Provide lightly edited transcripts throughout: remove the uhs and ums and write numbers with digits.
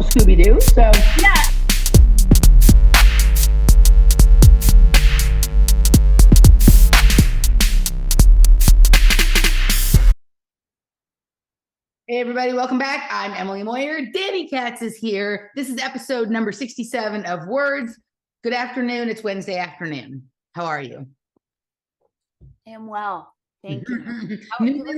Scooby-Doo. So Yeah. hey everybody, welcome back. I'm Emily Moyer. Dani Katz is here. This is episode number 67 of Words. Good afternoon. It's Wednesday afternoon. How are you? I am well. Thank you. Newly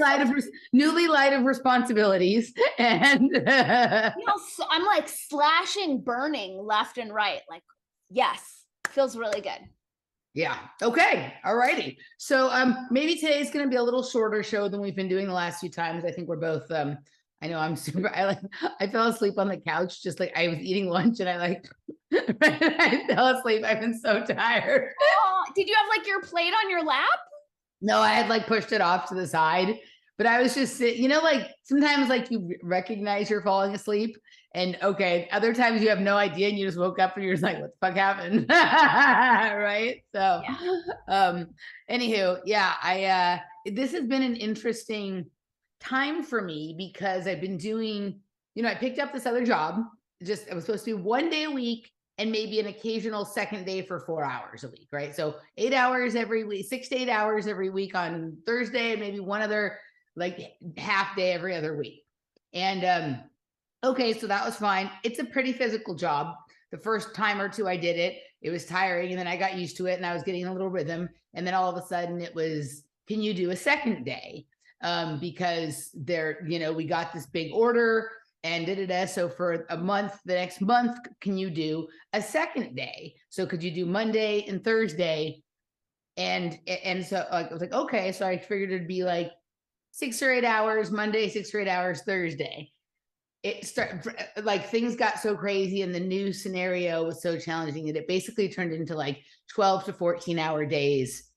light of responsibilities. And I'm like slashing, burning left and right. Like, yes, feels really good. Yeah. Okay. All righty. So maybe today's going to be a little shorter show than we've been doing the last few times. I think we're both I know I fell asleep on the couch just like I was eating lunch and I fell asleep. I've been so tired. Oh, did you have like your plate on your lap? No, I had like pushed it off to the side, but I was just sitting, like sometimes like you recognize you're falling asleep and okay, other times you have no idea and you just woke up and you're just like, what the fuck happened? Right. So, anywho, yeah, this has been an interesting time for me because I've been doing, I picked up this other job. It was supposed to be 1 day a week and maybe an occasional second day for 4 hours a week, right? So 8 hours every week, 6 to 8 hours every week on Thursday, and maybe one other like half day every other week. And okay, so that was fine. It's a pretty physical job. The first time or two I did it, it was tiring, and then I got used to it and I was getting a little rhythm. And then all of a sudden it was, can you do a second day? Because we got this big order and so for a month, the next month, can you do a second day? So could you do Monday and Thursday? And so I was like, okay. So I figured it'd be like 6 or 8 hours Monday, 6 or 8 hours Thursday. It started like things got so crazy and the new scenario was so challenging that it basically turned into like 12 to 14 hour days,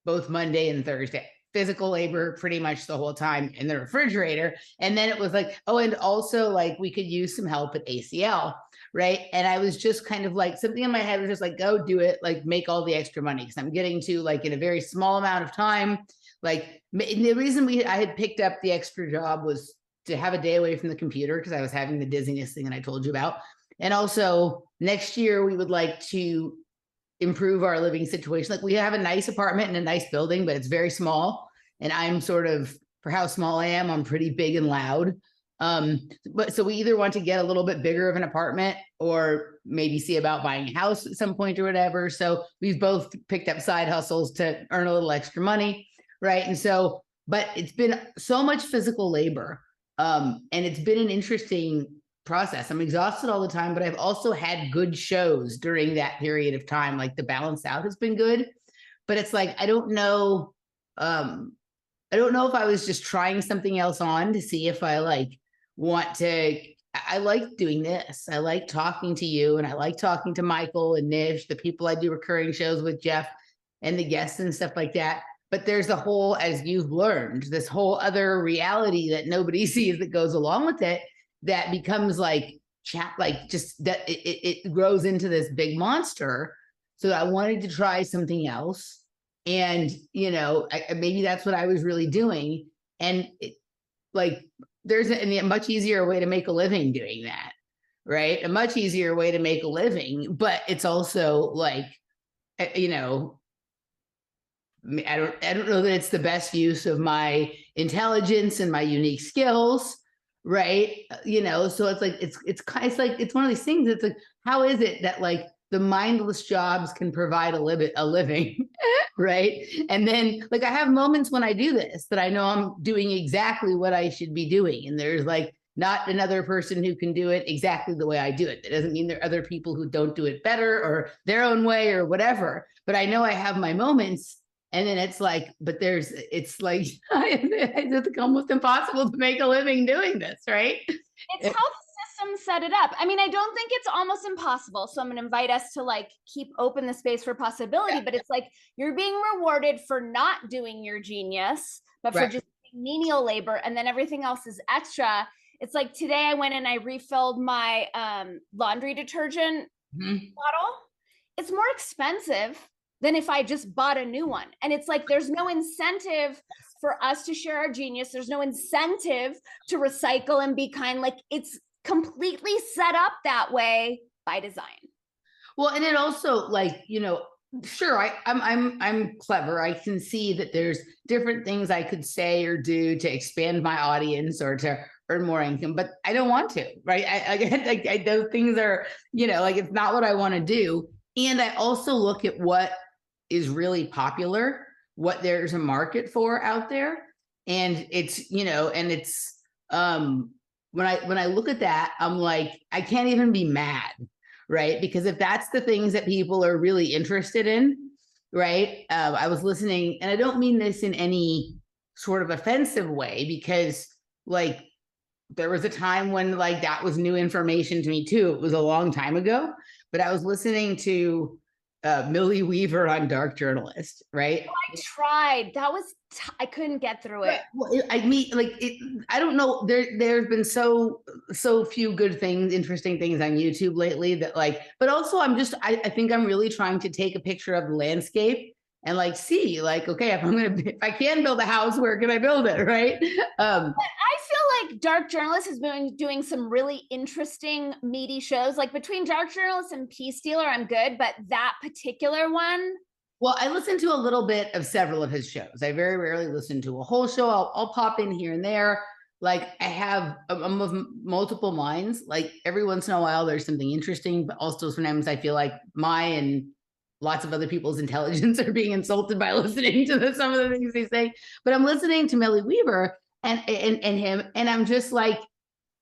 both Monday and Thursday. Physical labor pretty much the whole time in the refrigerator. And then it was like, oh, and also like we could use some help at ACL, right? And I was just kind of like, something in my head was just like, go do it, like make all the extra money. Because I'm getting to like in a very small amount of time. Like the reason I had picked up the extra job was to have a day away from the computer because I was having the dizziness thing that I told you about. And also next year we would like to improve our living situation. Like we have a nice apartment in a nice building, but it's very small. And I'm sort of, for how small I am, I'm pretty big and loud. But so we either want to get a little bit bigger of an apartment or maybe see about buying a house at some point or whatever. So we've both picked up side hustles to earn a little extra money. Right. And so, but it's been so much physical labor. And it's been an interesting process. I'm exhausted all the time, but I've also had good shows during that period of time. Like the balance out has been good, but it's like, I don't know if I was just trying something else on to see if I I like doing this. I like talking to you and I like talking to Michael and Nish, the people I do recurring shows with, Jeff and the guests and stuff like that. But there's a whole, as you've learned, this whole other reality that nobody sees that goes along with it that becomes like just that it grows into this I wanted to try something else. And, maybe that's what I was really doing. And there's a much easier way to make a living doing that, right? A much easier way to make a living, but it's also like, I don't know that it's the best use of my intelligence and my unique skills, right? So it's like it's one of these things. It's like, how is it that like the mindless jobs can provide a living, right? And then like I have moments when I do this that I know I'm doing exactly what I should be doing, and there's like not another person who can do it exactly the way I do it. That doesn't mean there are other people who don't do it better or their own way or whatever. But I know I have my moments. And then it's like, it's almost impossible to make a living doing this, right? It's how the system set it up. I mean, I don't think it's almost impossible. So I'm going to invite us to like keep open the space for possibility, but it's like you're being rewarded for not doing your genius, but for just menial labor. And then everything else is extra. It's like today I went and I refilled my laundry detergent bottle. It's more expensive than if I just bought a new one. And it's like, there's no incentive for us to share our genius. There's no incentive to recycle and be kind. Like it's completely set up that way by design. Well, and it also, like, you know, sure, I'm clever. I can see that there's different things I could say or do to expand my audience or to earn more income, but I don't want to, right? Those things are, you know, like, it's not what I want to do. And I also look at what is really popular, what there's a market for out there. And it's, you know, and it's, when I look at that, I'm like, I can't even be mad, right? Because if that's the things that people are really interested in, right? I was listening, and I don't mean this in any sort of offensive way, because, like, there was a time when, like, that was new information to me too. It was a long time ago, but I was listening to Millie Weaver on Dark Journalist, right? I tried. That was I couldn't get through it. Well, I mean, like, I don't know. There's been so few good things, interesting things on YouTube lately that, like, but also I think I'm really trying to take a picture of the landscape and, like, see, like, okay, if I can build a house, where can I build it, right? But I feel like Dark Journalist has been doing some really interesting, meaty shows. Like, between Dark Journalist and Peace Stealer, I'm good, but that particular one. Well, I listen to a little bit of several of his shows. I very rarely listen to a whole show. I'll pop in here and there. Like, I'm of multiple minds. Like, every once in a while, there's something interesting, but also sometimes I feel like my and lots of other people's intelligence are being insulted by listening to some of the things they say. But I'm listening to Millie Weaver and him, and I'm just like,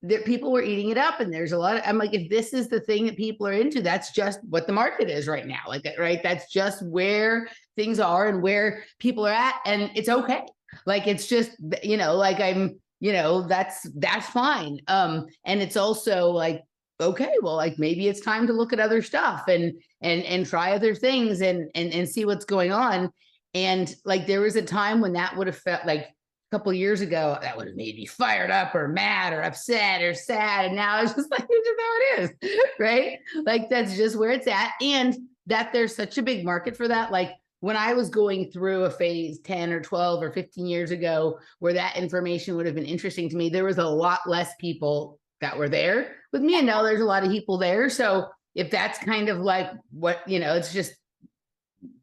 that people were eating it up, and there's a lot of, I'm like, if this is the thing that people are into, that's just what the market is right now. Like, right, that's just where things are and where people are at, and it's okay. Like, it's just, you know, like, I'm, you know, that's fine. And it's also like, okay, well, like, maybe it's time to look at other stuff and try other things and see what's going on. And, like, there was a time when that would have felt like, couple of years ago, that would have made me fired up or mad or upset or sad. And now it's just like, it's just how it is, right? Like, that's just where it's at. And that there's such a big market for that. Like, when I was going through a phase 10 or 12 or 15 years ago, where that information would have been interesting to me, there was a lot less people that were there with me. And now there's a lot of people there. So if that's kind of like what, you know, it's just,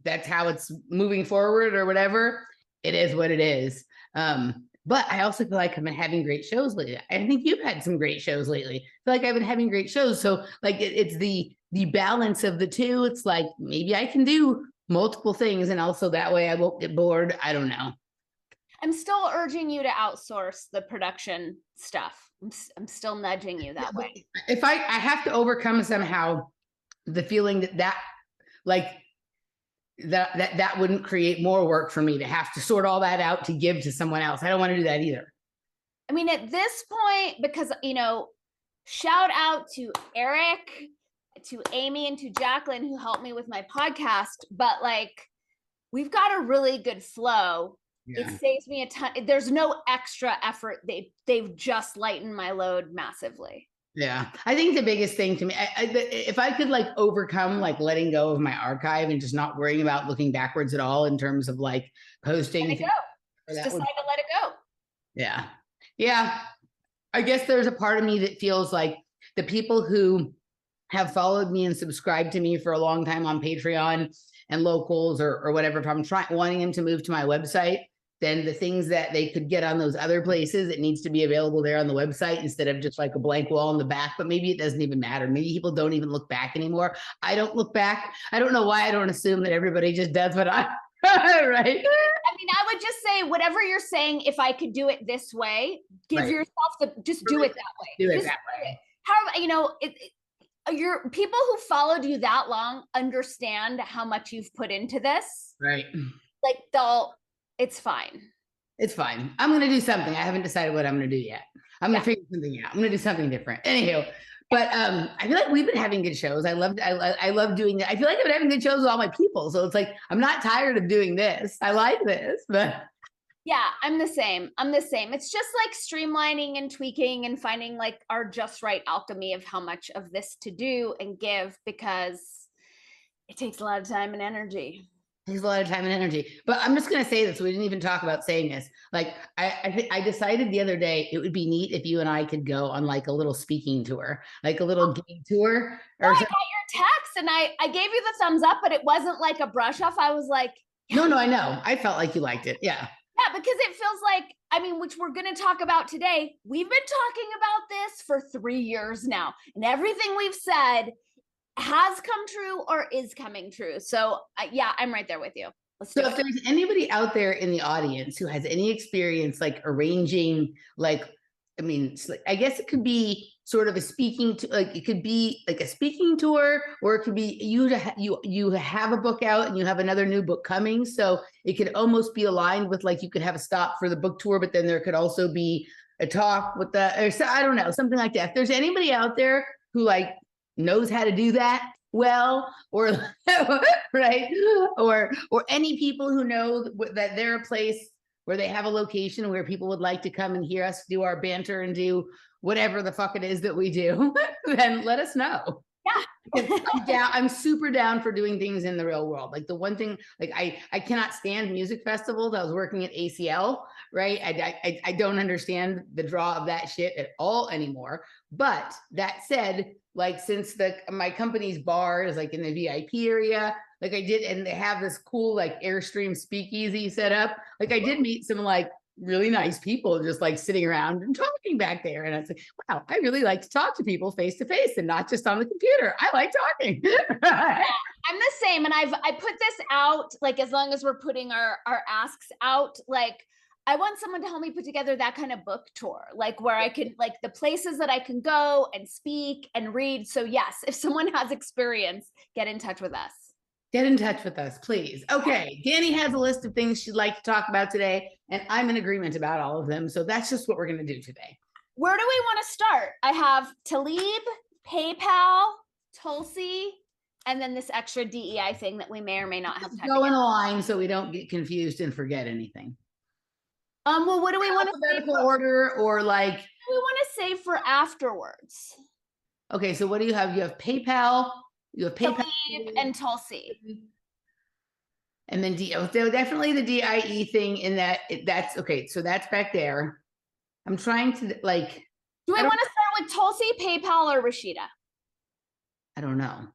that's how it's moving forward or whatever, it is what it is. But I also feel like I've been having great shows lately. I think you've had some great shows lately. I feel like I've been having great shows. So, like, it's the balance of the two. It's like, maybe I can do multiple things, and also that way I won't get bored. I don't know. I'm still urging you to outsource the production stuff. I'm still nudging you that way. If I have to overcome somehow the feeling that like, that wouldn't create more work for me to have to sort all that out to give to someone else. I don't want to do that either. I mean, at this point, because, you know, shout out to Eric, to Amy, and to Jacqueline, who helped me with my podcast, but, like, we've got a really good flow. Yeah. It saves me a ton. There's no extra effort. They've just lightened my load massively. Yeah, I think the biggest thing to me, if I could, like, overcome, like, letting go of my archive and just not worrying about looking backwards at all in terms of, like, posting. Let it go. Just decide to let it go. Yeah. Yeah. I guess there's a part of me that feels like the people who have followed me and subscribed to me for a long time on Patreon and locals or whatever, if I'm wanting them to move to my website, then the things that they could get on those other places, it needs to be available there on the website instead of just like a blank wall in the back. But maybe it doesn't even matter. Maybe people don't even look back anymore. I don't look back. I don't know why I don't assume that everybody just does what I, right? I mean, I would just say, whatever you're saying, if I could do it this way, give yourself just do it that way. Do it that way. How, you know, your people who followed you that long understand how much you've put into this. Right. Like, it's fine. It's fine. I'm going to do something. I haven't decided what I'm going to do yet. I'm going to figure something out. I'm going to do something different. Anywho, but I feel like we've been having good shows. I love doing it. I feel like I've been having good shows with all my people. So it's like, I'm not tired of doing this. I like this, but. Yeah, I'm the same. It's just like streamlining and tweaking and finding, like, our just right alchemy of how much of this to do and give, because it takes a lot of time and energy. takes a lot of time and energy. But I'm just gonna say this. We didn't even talk about saying this. Like, I decided the other day it would be neat if you and I could go on like a little speaking tour, like a little gig tour No, or I something. got your text and I gave you the thumbs up, but it wasn't like a brush off. I was like, No, I know. I felt like you liked it. Yeah. yeah, because it feels like, I mean, which we're going to talk about today. We've been talking about this for 3 years now, and everything we've said has come true or is coming true. So, yeah, I'm right there with you. Let's do So if it. there's anybody out there in the audience who has any experience like arranging, like, I mean, I guess it could be sort of a speaking to, like, it could be like a speaking tour, or it could be you have a book out and you have another new book coming. So it could almost be aligned with, like, you could have a stop for the book tour, but then there could also be a talk with the, or so, I don't know, something like that. If there's anybody out there who like knows how to do that well, or right, or any people who know that they're a place where they have a location where people would like to come and hear us do our banter and do whatever the fuck it is that we do, then let us know. Yeah. I'm super down for doing things in the real world. Like the one thing, like I cannot stand music festivals. I was working at ACL, right? I don't understand the draw of that shit at all anymore. But that said, like, since my company's bar is like in the VIP area, like I did, and they have this cool like Airstream speakeasy set up. Like I did meet some like really nice people just like sitting around and talking back there. And it's like, wow, I really like to talk to people face to face and not just on the computer. I like talking. Yeah, I'm the same. And I put this out, like, as long as we're putting our asks out, like, I want someone to help me put together that kind of book tour, like where I can, like, the places that I can go and speak and read. So yes, if someone has experience, get in touch with us. Get in touch with us, please. Okay, Dani has a list of things she'd like to talk about today, and I'm in agreement about all of them. So that's just what we're going to do today. Where do we want to start? I have Talib, PayPal, Tulsi, and then this extra DEI thing that we may or may not have time to go in get. a line so we don't get confused and forget anything. Well, what do we want to say Alphabetical order, or like, we want to say for afterwards? okay, so what do you have? You have PayPal, Talib and Tulsi. and then so definitely the DIE thing in that that's okay. So that's back there. I'm trying to like. Do we want to start with Tulsi, PayPal, or Rashida? I don't know.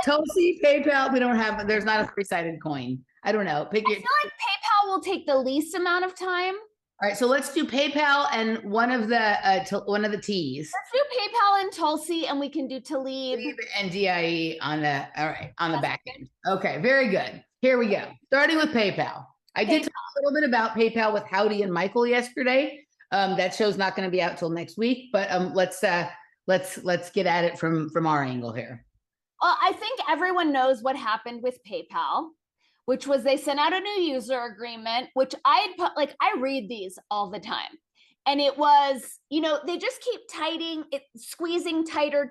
Tulsi, PayPal, we don't have, there's not a three-sided coin. I don't know. I feel like PayPal will take the least amount of time. All right, so let's do PayPal and one of the T's. Let's do PayPal and Tulsi, and we can do Talib and DIE on the back end. Okay, very good. Here we go. Starting with PayPal. I did talk a little bit about PayPal with Howdy and Michael yesterday. That show's not going to be out till next week, but let's get at it from our angle here. Well, I think everyone knows what happened with PayPal, which was they sent out a new user agreement, which I had put, like, I read these all the time. And it was, they just keep squeezing tighter.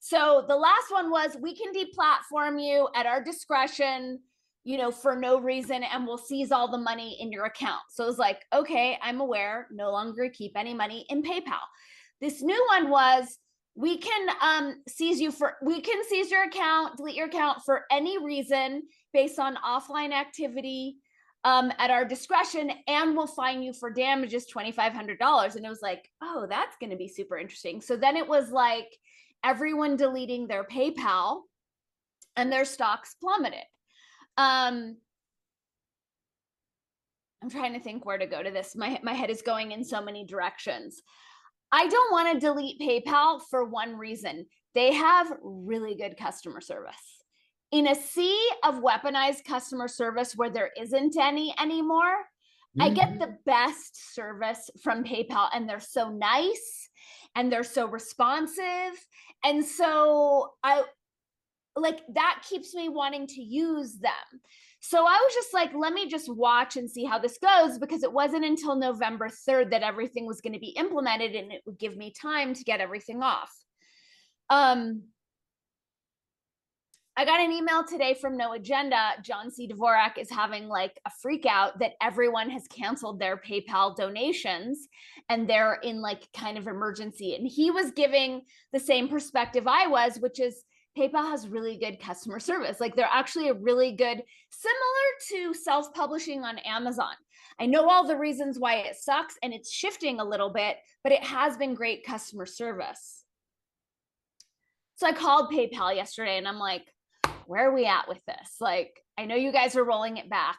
So the last one was, we can deplatform you at our discretion, for no reason, and we'll seize all the money in your account. So it was like, okay, I'm aware, no longer keep any money in PayPal. This new one was, we can seize your account, delete your account for any reason based on offline activity at our discretion, and we'll fine you for damages $2,500. And it was like, oh, that's going to be super interesting. So then it was like everyone deleting their PayPal, and their stocks plummeted. I'm trying to think where to go to this. My head is going in so many directions. I don't want to delete PayPal for one reason. They have really good customer service. In a sea of weaponized customer service where there isn't any anymore, I get the best service from PayPal, and they're so nice and they're so responsive. And so that keeps me wanting to use them. So I was just like, let me just watch and see how this goes, because it wasn't until November 3rd that everything was going to be implemented, and it would give me time to get everything off. I got an email today from No Agenda. John C. Dvorak is having like a freak out that everyone has canceled their PayPal donations and they're in like kind of emergency. And he was giving the same perspective I was, which is PayPal has really good customer service. Like they're actually a really good, similar to self-publishing on Amazon. I know all the reasons why it sucks and it's shifting a little bit, but it has been great customer service. So I called PayPal yesterday and I'm like, where are we at with this? Like, I know you guys are rolling it back.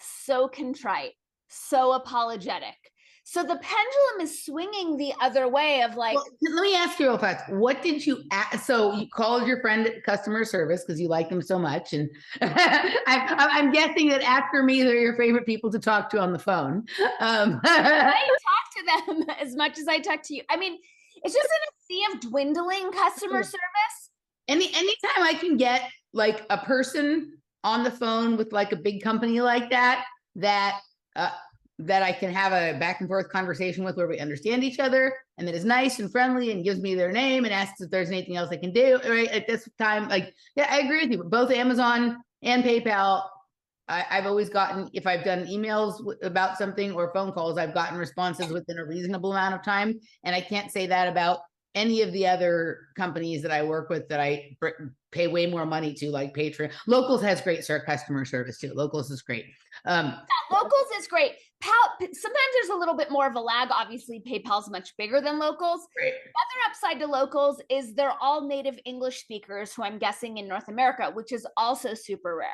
So contrite, so apologetic. So the pendulum is swinging the other way of like. Well, let me ask you real fast. What did you ask? So you called your friend at customer service because you like them so much. And I'm guessing that after me, they're your favorite people to talk to on the phone. I talk to them as much as I talk to you. I mean, it's just in a sea of dwindling customer service. Anytime I can get like a person on the phone with like a big company like that I can have a back and forth conversation with where we understand each other and that is nice and friendly and gives me their name and asks if there's anything else I can do, right? At this time, like, yeah, I agree with you. Both Amazon and PayPal, I've always gotten, if I've done emails about something or phone calls, I've gotten responses within a reasonable amount of time. And I can't say that about any of the other companies that I work with that I pay way more money to, like Patreon. Locals has great customer service too. Locals is great. Yeah, Locals is great. Sometimes there's a little bit more of a lag. Obviously, PayPal's much bigger than Locals. Right. The other upside to Locals is they're all native English speakers who I'm guessing in North America, which is also super rare.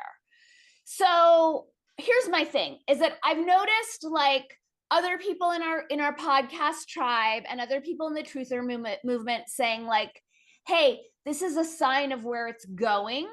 So here's my thing, is that I've noticed like other people in our podcast tribe and other people in the truther movement saying like, hey, this is a sign of where it's going.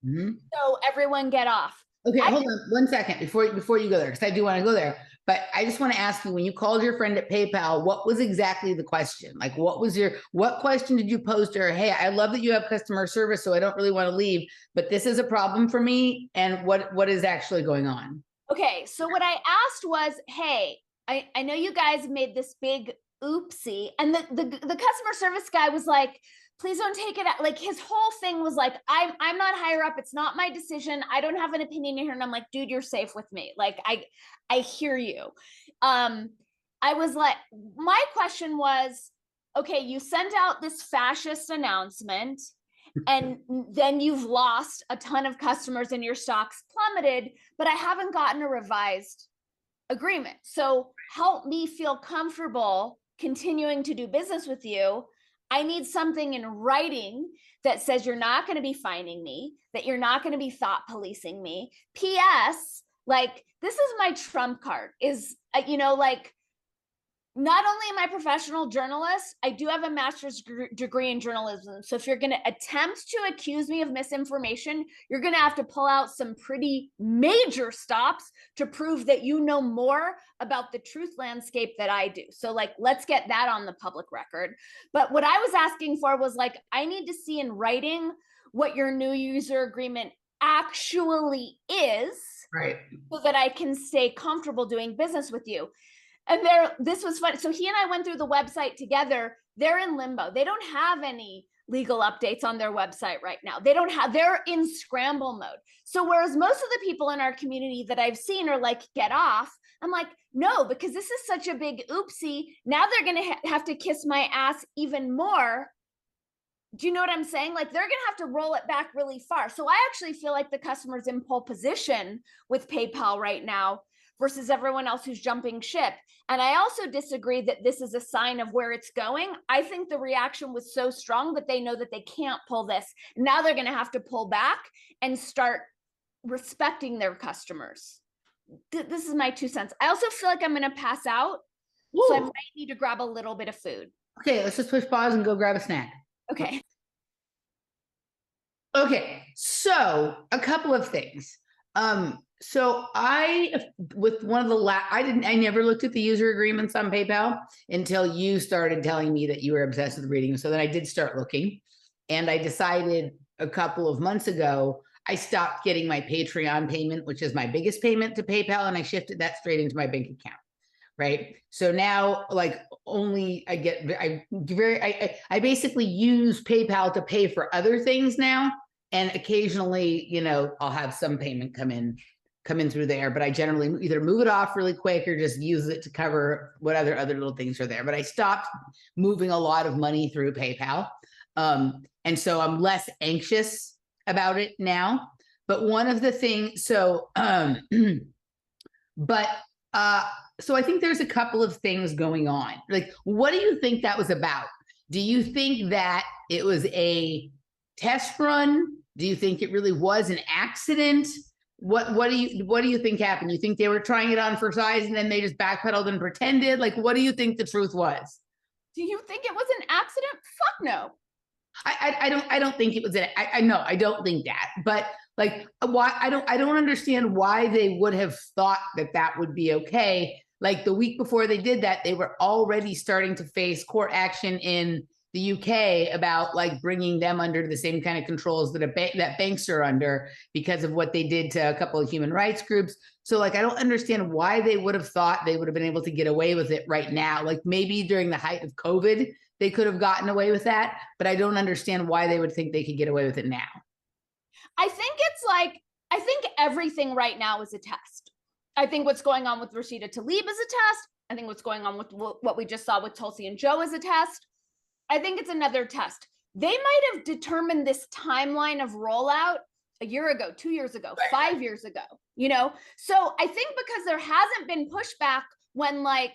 Mm-hmm. So everyone get off. Okay, hold on 1 second before you go there, because I do want to go there. But I just want to ask you, when you called your friend at PayPal, what was exactly the question? Like, what question did you pose to her? Hey, I love that you have customer service, so I don't really want to leave, but this is a problem for me. And what is actually going on? Okay, so what I asked was, hey, I know you guys made this big oopsie. And the customer service guy was like, please don't take it out. Like his whole thing was like, I'm not higher up. It's not my decision. I don't have an opinion here. And I'm like, dude, you're safe with me. Like, I hear you. I was like, my question was, okay, you sent out this fascist announcement and then you've lost a ton of customers and your stocks plummeted, but I haven't gotten a revised agreement. So help me feel comfortable continuing to do business with you. I need something in writing that says you're not going to be fining me, that you're not going to be thought policing me. P.S. Like, this is my trump card is, like, not only am I a professional journalist, I do have a master's degree in journalism. So if you're going to attempt to accuse me of misinformation, you're going to have to pull out some pretty major stops to prove that you know more about the truth landscape that I do. So like, let's get that on the public record. But what I was asking for was like, I need to see in writing what your new user agreement actually is, right? So that I can stay comfortable doing business with you. And this was fun. So he and I went through the website together. They're in limbo. They don't have any legal updates on their website right now. They're in scramble mode. So whereas most of the people in our community that I've seen are like, get off, I'm like, no, because this is such a big oopsie. Now they're going to have to kiss my ass even more. Do you know what I'm saying? Like they're going to have to roll it back really far. So I actually feel like the customer's in pole position with PayPal right now versus everyone else who's jumping ship. And I also disagree that this is a sign of where it's going. I think the reaction was so strong that they know that they can't pull this. Now they're going to have to pull back and start respecting their customers. This is my 2 cents. I also feel like I'm going to pass out. Ooh. So I might need to grab a little bit of food. Okay, let's just push pause and go grab a snack. Okay. Okay, so a couple of things. So I never looked at the user agreements on PayPal until you started telling me that you were obsessed with reading. So then I did start looking, and I decided a couple of months ago, I stopped getting my Patreon payment, which is my biggest payment, to PayPal, and I shifted that straight into my bank account. Right. So now, like, I basically use PayPal to pay for other things now. And occasionally, I'll have some payment come in through there, but I generally either move it off really quick or just use it to cover what other little things are there. But I stopped moving a lot of money through PayPal. And so I'm less anxious about it now. But one of the things, so I think there's a couple of things going on. Like, what do you think that was about? Do you think that it was a test run? Do you think it really was an accident? What do you think happened? You think they were trying it on for size and then they just backpedaled and pretended? Like, what do you think the truth was? Do you think it was an accident? Fuck no. I don't think it was an, I know, I don't think that, but like, why, I don't understand why they would have thought that that would be okay. Like the week before they did that, they were already starting to face court action in the UK about like bringing them under the same kind of controls that that banks are under because of what they did to a couple of human rights groups. So like, I don't understand why they would have thought they would have been able to get away with it right now. Like maybe during the height of COVID, they could have gotten away with that, but I don't understand why they would think they could get away with it now. I think it's like, I think everything right now is a test. I think what's going on with Rashida Tlaib is a test. I think what's going on with what we just saw with Tulsi and Joe is a test. I think it's another test. They might have determined this timeline of rollout a year ago, 2 years ago, 5 years ago, you know? So I think because there hasn't been pushback when like,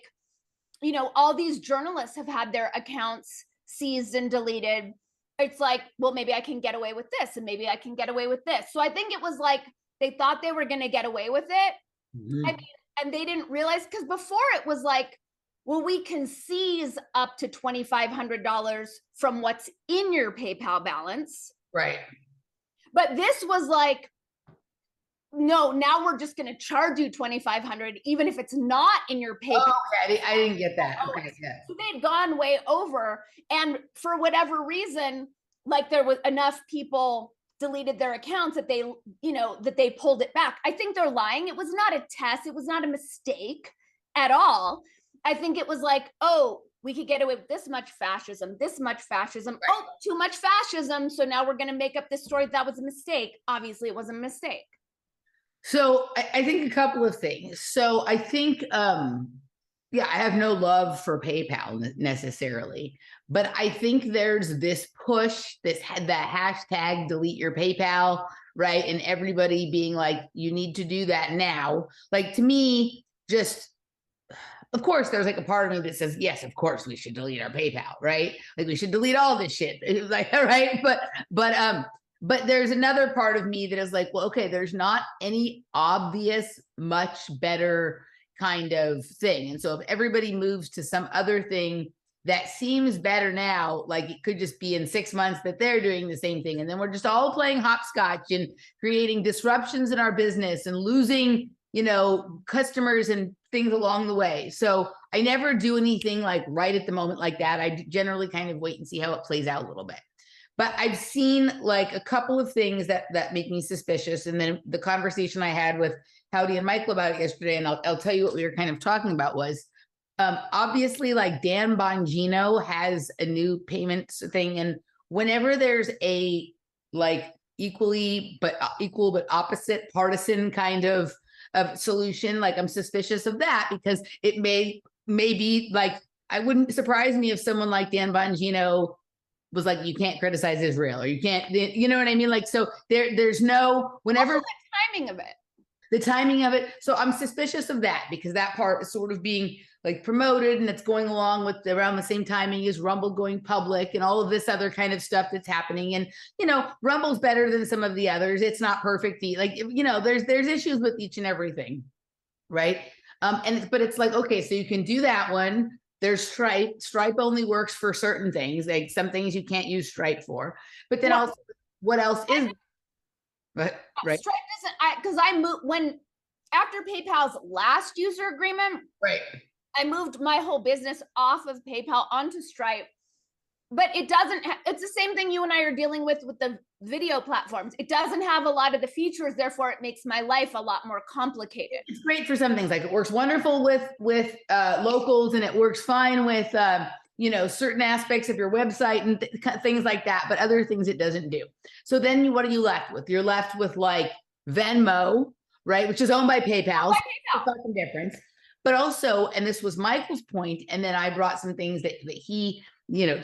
you know, all these journalists have had their accounts seized and deleted, it's like, well, maybe I can get away with this and maybe I can get away with this. So I think it was like, they thought they were going to get away with it. Mm-hmm. I mean, and they didn't realize, because before it was like, well, we can seize up to $2,500 from what's in your PayPal balance. Right. But this was like, no, now we're just going to charge you $2,500, even if it's not in your PayPal. Oh, okay. I didn't get that. Okay, yeah. So they'd gone way over. And for whatever reason, like there was enough people deleted their accounts that they, you know, that they pulled it back. I think they're lying. It was not a test. It was not a mistake at all. I think it was like, oh, we could get away with this much fascism, this much fascism. Right. Oh, too much fascism. So now we're going to make up this story that was a mistake. Obviously, it was a mistake. So I think a couple of things. So I think, yeah, I have no love for PayPal necessarily, but I think there's this push, that hashtag delete your PayPal, right? And everybody being like, you need to do that now. Like to me, just, of course, there's like a part of me that says, yes, of course we should delete our PayPal, right? Like we should delete all this shit. It was like, right? But there's another part of me that is like, well, okay, there's not any obvious, much better kind of thing. And so if everybody moves to some other thing that seems better now, like it could just be in 6 months that they're doing the same thing. And then we're just all playing hopscotch and creating disruptions in our business and losing, you know, customers and things along the way. So I never do anything like right at the moment like that. I generally kind of wait and see how it plays out a little bit. But I've seen like a couple of things that make me suspicious. And then the conversation I had with Howdy and Michael about it yesterday, and I'll tell you what we were kind of talking about was, obviously like Dan Bongino has a new payments thing. And whenever there's a like equal but opposite partisan kind of solution, like I'm suspicious of that because it may be like, I wouldn't surprise me if someone like Dan Bongino was like, you can't criticize Israel or you can't, you know what I mean? Like, so there's no, whenever also the timing of it. So I'm suspicious of that because that part is sort of being like promoted and it's going along with around the same timing as Rumble going public and all of this other kind of stuff that's happening. And, you know, Rumble's better than some of the others. It's not perfect. Like, you know, there's issues with each and everything. Right. But it's like, okay, so you can do that one. There's Stripe. Stripe only works for certain things. Like some things you can't use Stripe for. But then also, what else is? But right. Stripe doesn't. Because I moved after PayPal's last user agreement. Right. I moved my whole business off of PayPal onto Stripe. But it doesn't. It's the same thing you and I are dealing with the video platforms. It doesn't have a lot of the features, therefore it makes my life a lot more complicated. It's great for some things, like it works wonderful with locals, and it works fine with you know, certain aspects of your website and things like that. But other things it doesn't do. So then what are you left with? You're left with like Venmo, right, which is owned by PayPal. So fucking difference. But also, and this was Michael's point, and then I brought some things that he, you know,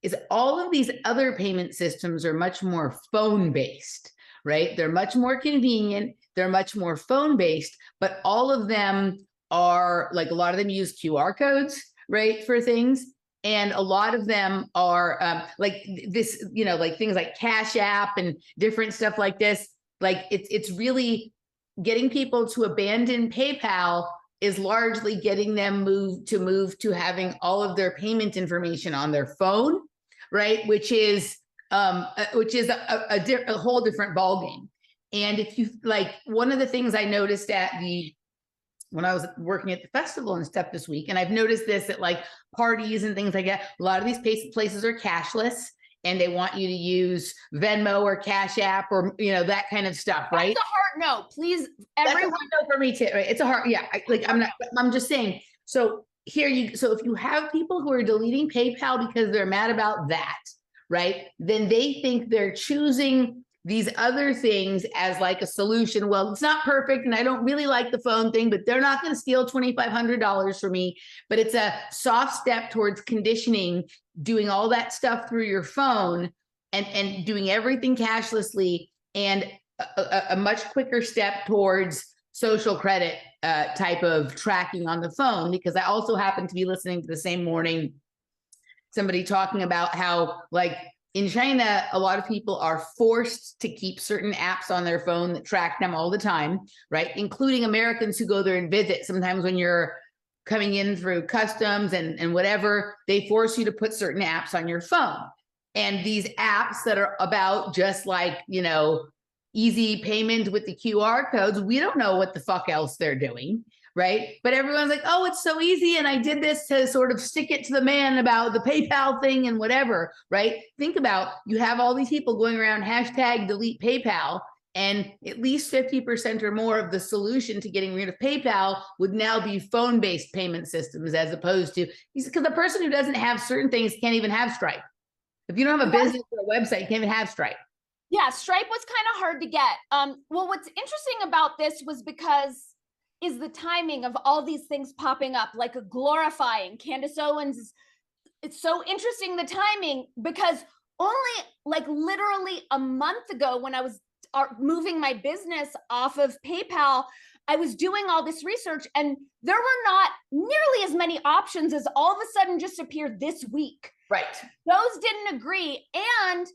is all of these other payment systems are much more phone-based, right? They're much more convenient. They're much more phone-based, but all of them are like, a lot of them use QR codes, right, for things. And a lot of them are like this, you know, like things like Cash App and different stuff like this. Like it's really getting people to abandon PayPal is largely getting them move to having all of their payment information on their phone, right? Which is a whole different ballgame. And if you like, one of the things I noticed when I was working at the festival and stuff this week, and I've noticed this at like parties and things like that, a lot of these places are cashless, and they want you to use Venmo or Cash App or, you know, that kind of stuff, right? That's a hard no, please. Everyone know for me too, right? It's a hard, yeah. I'm just saying. So so if you have people who are deleting PayPal because they're mad about that, right? Then they think they're choosing these other things as like a solution. Well, it's not perfect, and I don't really like the phone thing, but they're not going to steal $2,500 from me. But it's a soft step towards conditioning, doing all that stuff through your phone and doing everything cashlessly, and a much quicker step towards social credit type of tracking on the phone. Because I also happened to be listening to the same morning somebody talking about how, like, in China, a lot of people are forced to keep certain apps on their phone that track them all the time, right? Including Americans who go there and visit. Sometimes when you're coming in through customs and whatever, they force you to put certain apps on your phone. And these apps that are about just like, you know, easy payment with the QR codes, we don't know what the fuck else they're doing, right? But everyone's like, oh, it's so easy, and I did this to sort of stick it to the man about the PayPal thing and whatever, right? Think about, you have all these people going around #delete PayPal, and at least 50% or more of the solution to getting rid of PayPal would now be phone-based payment systems, as opposed to, because the person who doesn't have certain things can't even have Stripe. If you don't have a business or a website, you can't even have Stripe. Yeah, Stripe was kind of hard to get. Well, what's interesting about this is the timing of all these things popping up, like a glorifying Candace Owens. It's so interesting, the timing, because only like literally a month ago, when I was moving my business off of PayPal, I was doing all this research, and there were not nearly as many options as all of a sudden just appeared this week. Right. Those didn't agree. And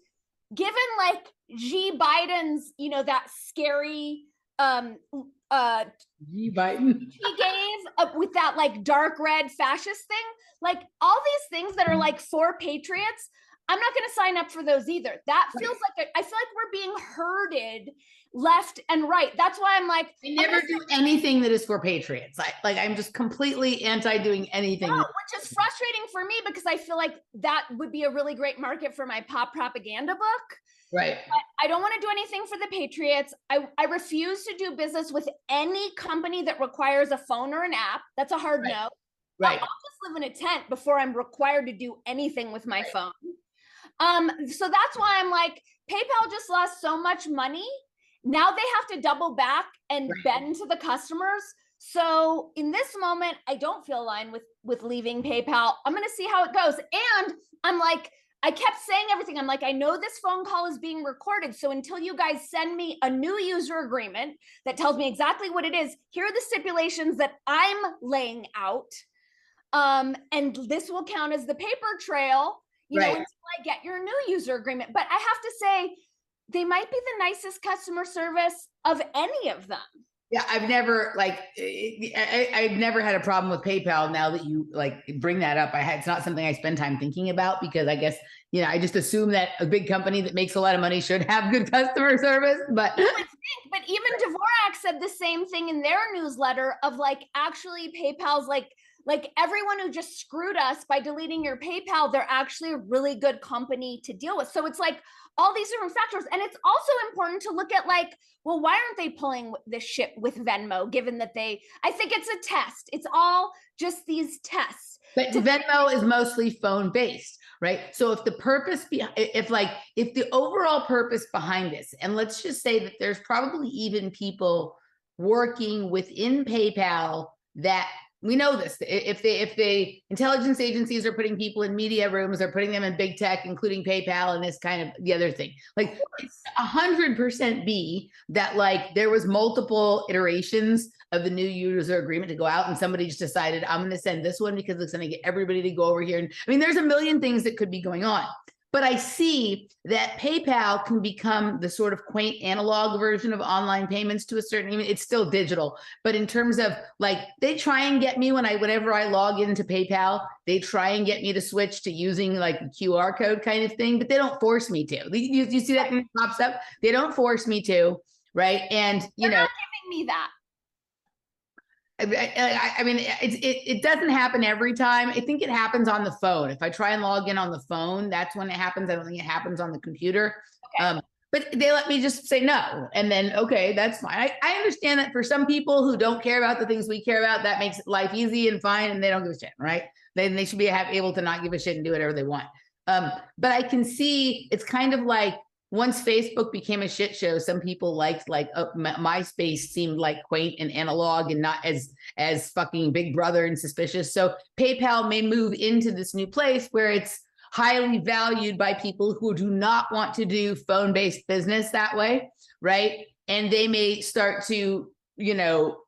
given like G. Biden's, you know, that scary G. Biden he gave with that like dark red fascist thing, like all these things that are like for patriots, I'm not going to sign up for those either. That feels like, I feel like we're being herded left and right. That's why I'm like, I never do anything that is for patriots. I'm just completely anti doing anything. No, which is frustrating for me, because I feel like that would be a really great market for my pop propaganda book. Right. But I don't want to do anything for the patriots. I refuse to do business with any company that requires a phone or an app. That's a hard no. Right. I'll just live in a tent before I'm required to do anything with my phone. So that's why I'm like, PayPal just lost so much money. Now they have to double back and bend to the customers. So in this moment, I don't feel aligned with leaving PayPal. I'm going to see how it goes. And I'm like, I kept saying everything. I'm like, I know this phone call is being recorded. So until you guys send me a new user agreement that tells me exactly what it is, here are the stipulations that I'm laying out. And this will count as the paper trail, you know, until I get your new user agreement. But I have to say, they might be the nicest customer service of any of them. Yeah, I've never I've never had a problem with PayPal. Now that you like bring that up, it's not something I spend time thinking about, because I guess, you know, I just assume that a big company that makes a lot of money should have good customer service. But but even Dvorak said the same thing in their newsletter of like, actually PayPal's like everyone who just screwed us by deleting your PayPal, they're actually a really good company to deal with. So it's like all these different factors. And it's also important to look at like, well, why aren't they pulling this shit with Venmo, given that I think it's a test. It's all just these tests. But Venmo is mostly phone-based, right? So if the purpose, if the overall purpose behind this, and let's just say that there's probably even people working within PayPal that we know this. If they intelligence agencies are putting people in media rooms, they're putting them in big tech, including PayPal and this kind of the other thing. Like it's 100% be that like there was multiple iterations of the new user agreement to go out, and somebody just decided I'm going to send this one because it's going to get everybody to go over here. And I mean, there's a million things that could be going on. But I see that PayPal can become the sort of quaint analog version of online payments to a certain, I mean, it's still digital, but in terms of like, they try and get me whenever I log into PayPal, they try and get me to switch to using like a QR code kind of thing, but they don't force me to. You see that thing pops up? They don't force me to, right? And They're not giving me that. I mean, it doesn't happen every time. I think it happens on the phone. If I try and log in on the phone, that's when it happens. I don't think it happens on the computer. Okay. But they let me just say no. And then, okay, that's fine. I understand that for some people who don't care about the things we care about, that makes life easy and fine, and they don't give a shit, right? Then they should be able to not give a shit and do whatever they want. But I can see it's kind of like, once Facebook became a shit show, some people liked MySpace seemed like quaint and analog and not as fucking Big Brother and suspicious. So PayPal may move into this new place where it's highly valued by people who do not want to do phone-based business that way, right? And they may start to, you know,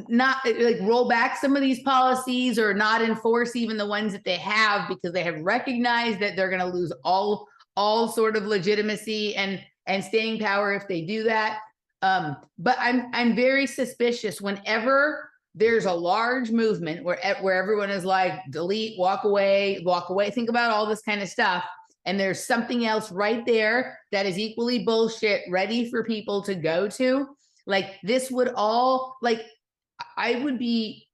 not like roll back some of these policies or not enforce even the ones that they have because they have recognized that they're going to lose all sort of legitimacy and staying power if they do that. But I'm very suspicious whenever there's a large movement where everyone is like, delete, walk away. Think about all this kind of stuff. And there's something else right there that is equally bullshit ready for people to go to. Like this would all, like, I would be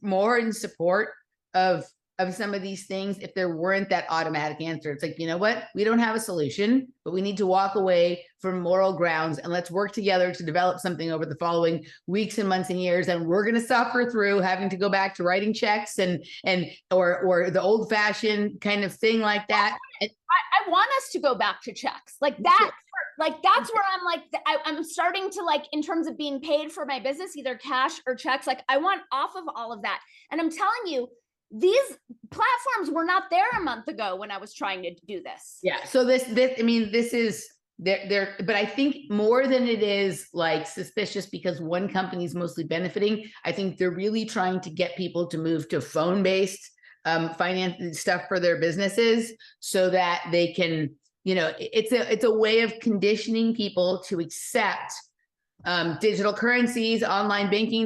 more in support of some of these things if there weren't that automatic answer. It's like, you know what? We don't have a solution, but we need to walk away from moral grounds and let's work together to develop something over the following weeks and months and years. And we're going to suffer through having to go back to writing checks or the old fashioned kind of thing like that. I want us to go back to checks like that. Like, that's where I'm like, I'm starting to like, in terms of being paid for my business, either cash or checks, like I want off of all of that. And I'm telling you, these platforms were not there a month ago when I was trying to do this. Yeah. So this, I mean, this is there, but I think more than it is like suspicious because one company is mostly benefiting. I think they're really trying to get people to move to phone-based finance stuff for their businesses so that they can, you know, it's a way of conditioning people to accept digital currencies, online banking,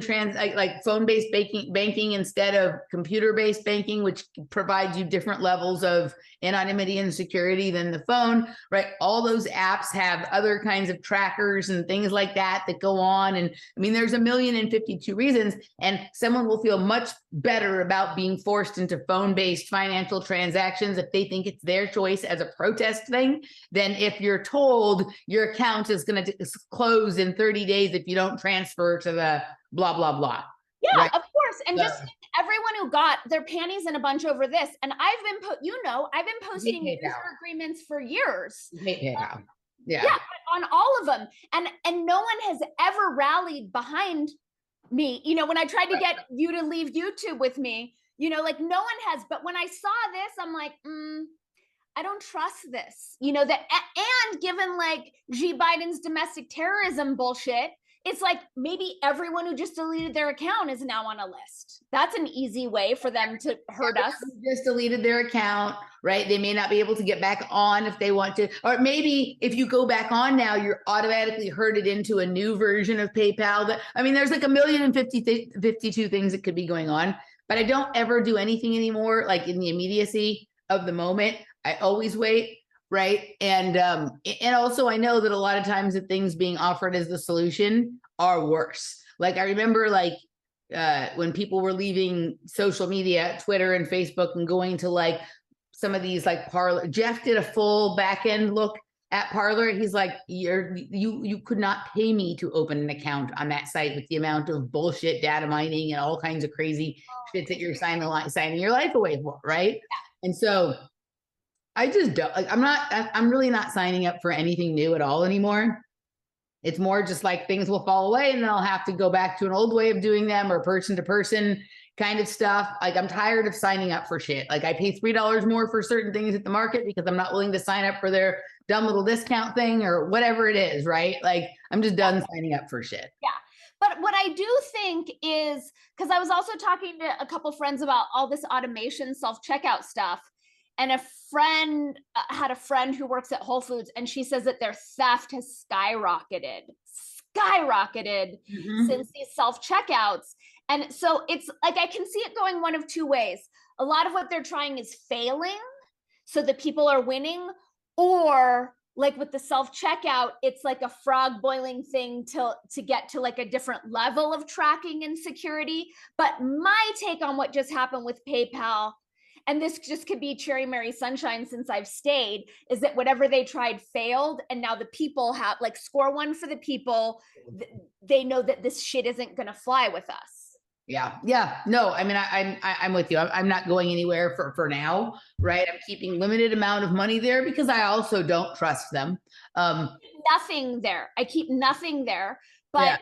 like phone-based banking instead of computer-based banking, which provides you different levels of anonymity and security than the phone, right? All those apps have other kinds of trackers and things like that go on. And I mean, there's 1,052 reasons, and someone will feel much better about being forced into phone-based financial transactions if they think it's their choice as a protest thing, than if you're told your account is going to close in 30 days if you don't transfer to the blah, blah, blah. Yeah, right? Of course. And just everyone who got their panties in a bunch over this. And I've been posting user agreements for years. Yeah. Yeah, on all of them. And no one has ever rallied behind me. You know, when I tried to get you to leave YouTube with me, you know, like no one has. But when I saw this, I'm like, I don't trust this, you know, and given like G. Biden's domestic terrorism bullshit, it's like maybe everyone who just deleted their account is now on a list. That's an easy way for them to hurt us. Just deleted their account, right? They may not be able to get back on if they want to, or maybe if you go back on now, you're automatically herded into a new version of PayPal. I mean, there's like 1,052 things that could be going on, but I don't ever do anything anymore, like in the immediacy of the moment. I always wait, right? And also I know that a lot of times the things being offered as the solution are worse. Like I remember like when people were leaving social media, Twitter and Facebook, and going to like some of these like Parler. Jeff did a full back end look at Parler. He's like, you could not pay me to open an account on that site with the amount of bullshit data mining and all kinds of crazy shit that you're signing your life away for, right? And so I just don't like, I'm really not signing up for anything new at all anymore. It's more just like things will fall away and then I'll have to go back to an old way of doing them or person to person kind of stuff. Like I'm tired of signing up for shit. Like I pay $3 more for certain things at the market because I'm not willing to sign up for their dumb little discount thing or whatever it is, right? Like I'm just done signing up for shit. Yeah. But what I do think is, because I was also talking to a couple friends about all this automation self-checkout stuff, and a friend had a friend who works at Whole Foods, and she says that their theft has skyrocketed since these self-checkouts. And so it's like, I can see it going one of two ways. A lot of what they're trying is failing, so the people are winning, or like with the self-checkout, it's like a frog boiling thing to get to like a different level of tracking and security. But my take on what just happened with PayPal, and this just could be cherry Mary sunshine since I've stayed, is that whatever they tried failed, and now the people have like score one for the people. They know that this shit isn't going to fly with us. Yeah. No, I mean, I'm with you. I'm not going anywhere for now, right? I'm keeping limited amount of money there because I also don't trust them. Nothing there. I keep nothing there, but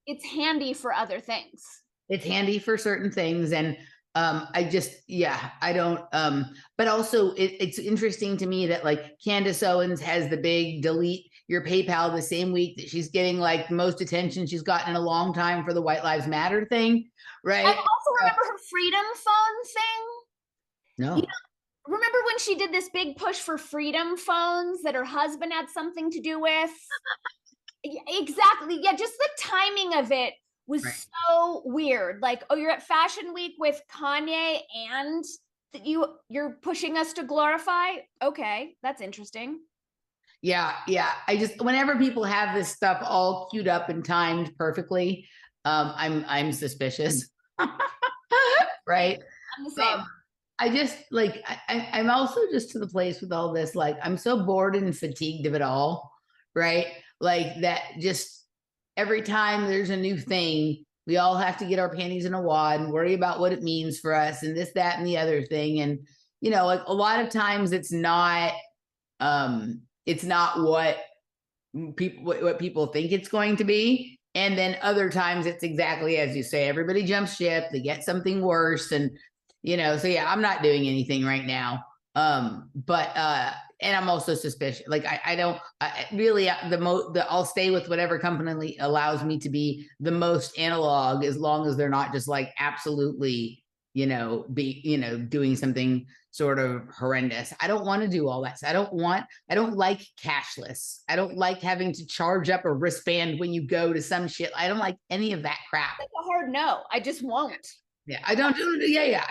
it's handy for other things. It's handy for certain things. And I don't, but also it's interesting to me that like Candace Owens has the big delete your PayPal the same week that she's getting like the most attention she's gotten in a long time for the White Lives Matter thing, right? I also remember her freedom phone thing. No. You know, remember when she did this big push for freedom phones that her husband had something to do with? Exactly. Yeah, just the timing of it was so weird. Like, oh, you're at Fashion Week with Kanye and you're pushing us to glorify? Okay, that's interesting. Yeah. I just, whenever people have this stuff all queued up and timed perfectly, I'm suspicious. Right. I'm the same. I just like, I'm also just to the place with all this, like, I'm so bored and fatigued of it all. Right. Like that just every time there's a new thing, we all have to get our panties in a wad and worry about what it means for us and this, that, and the other thing. And, you know, like a lot of times it's not what people think it's going to be. And then other times it's exactly as you say, everybody jumps ship, they get something worse. And, you know, so yeah, I'm not doing anything right now. And I'm also suspicious. Like I'll stay with whatever company allows me to be the most analog, as long as they're not just like absolutely, doing something sort of horrendous. I don't want to do all that. So I don't like cashless. I don't like having to charge up a wristband when you go to some shit. I don't like any of that crap. That's a hard no. I just won't. Yeah, I don't do it. Yeah.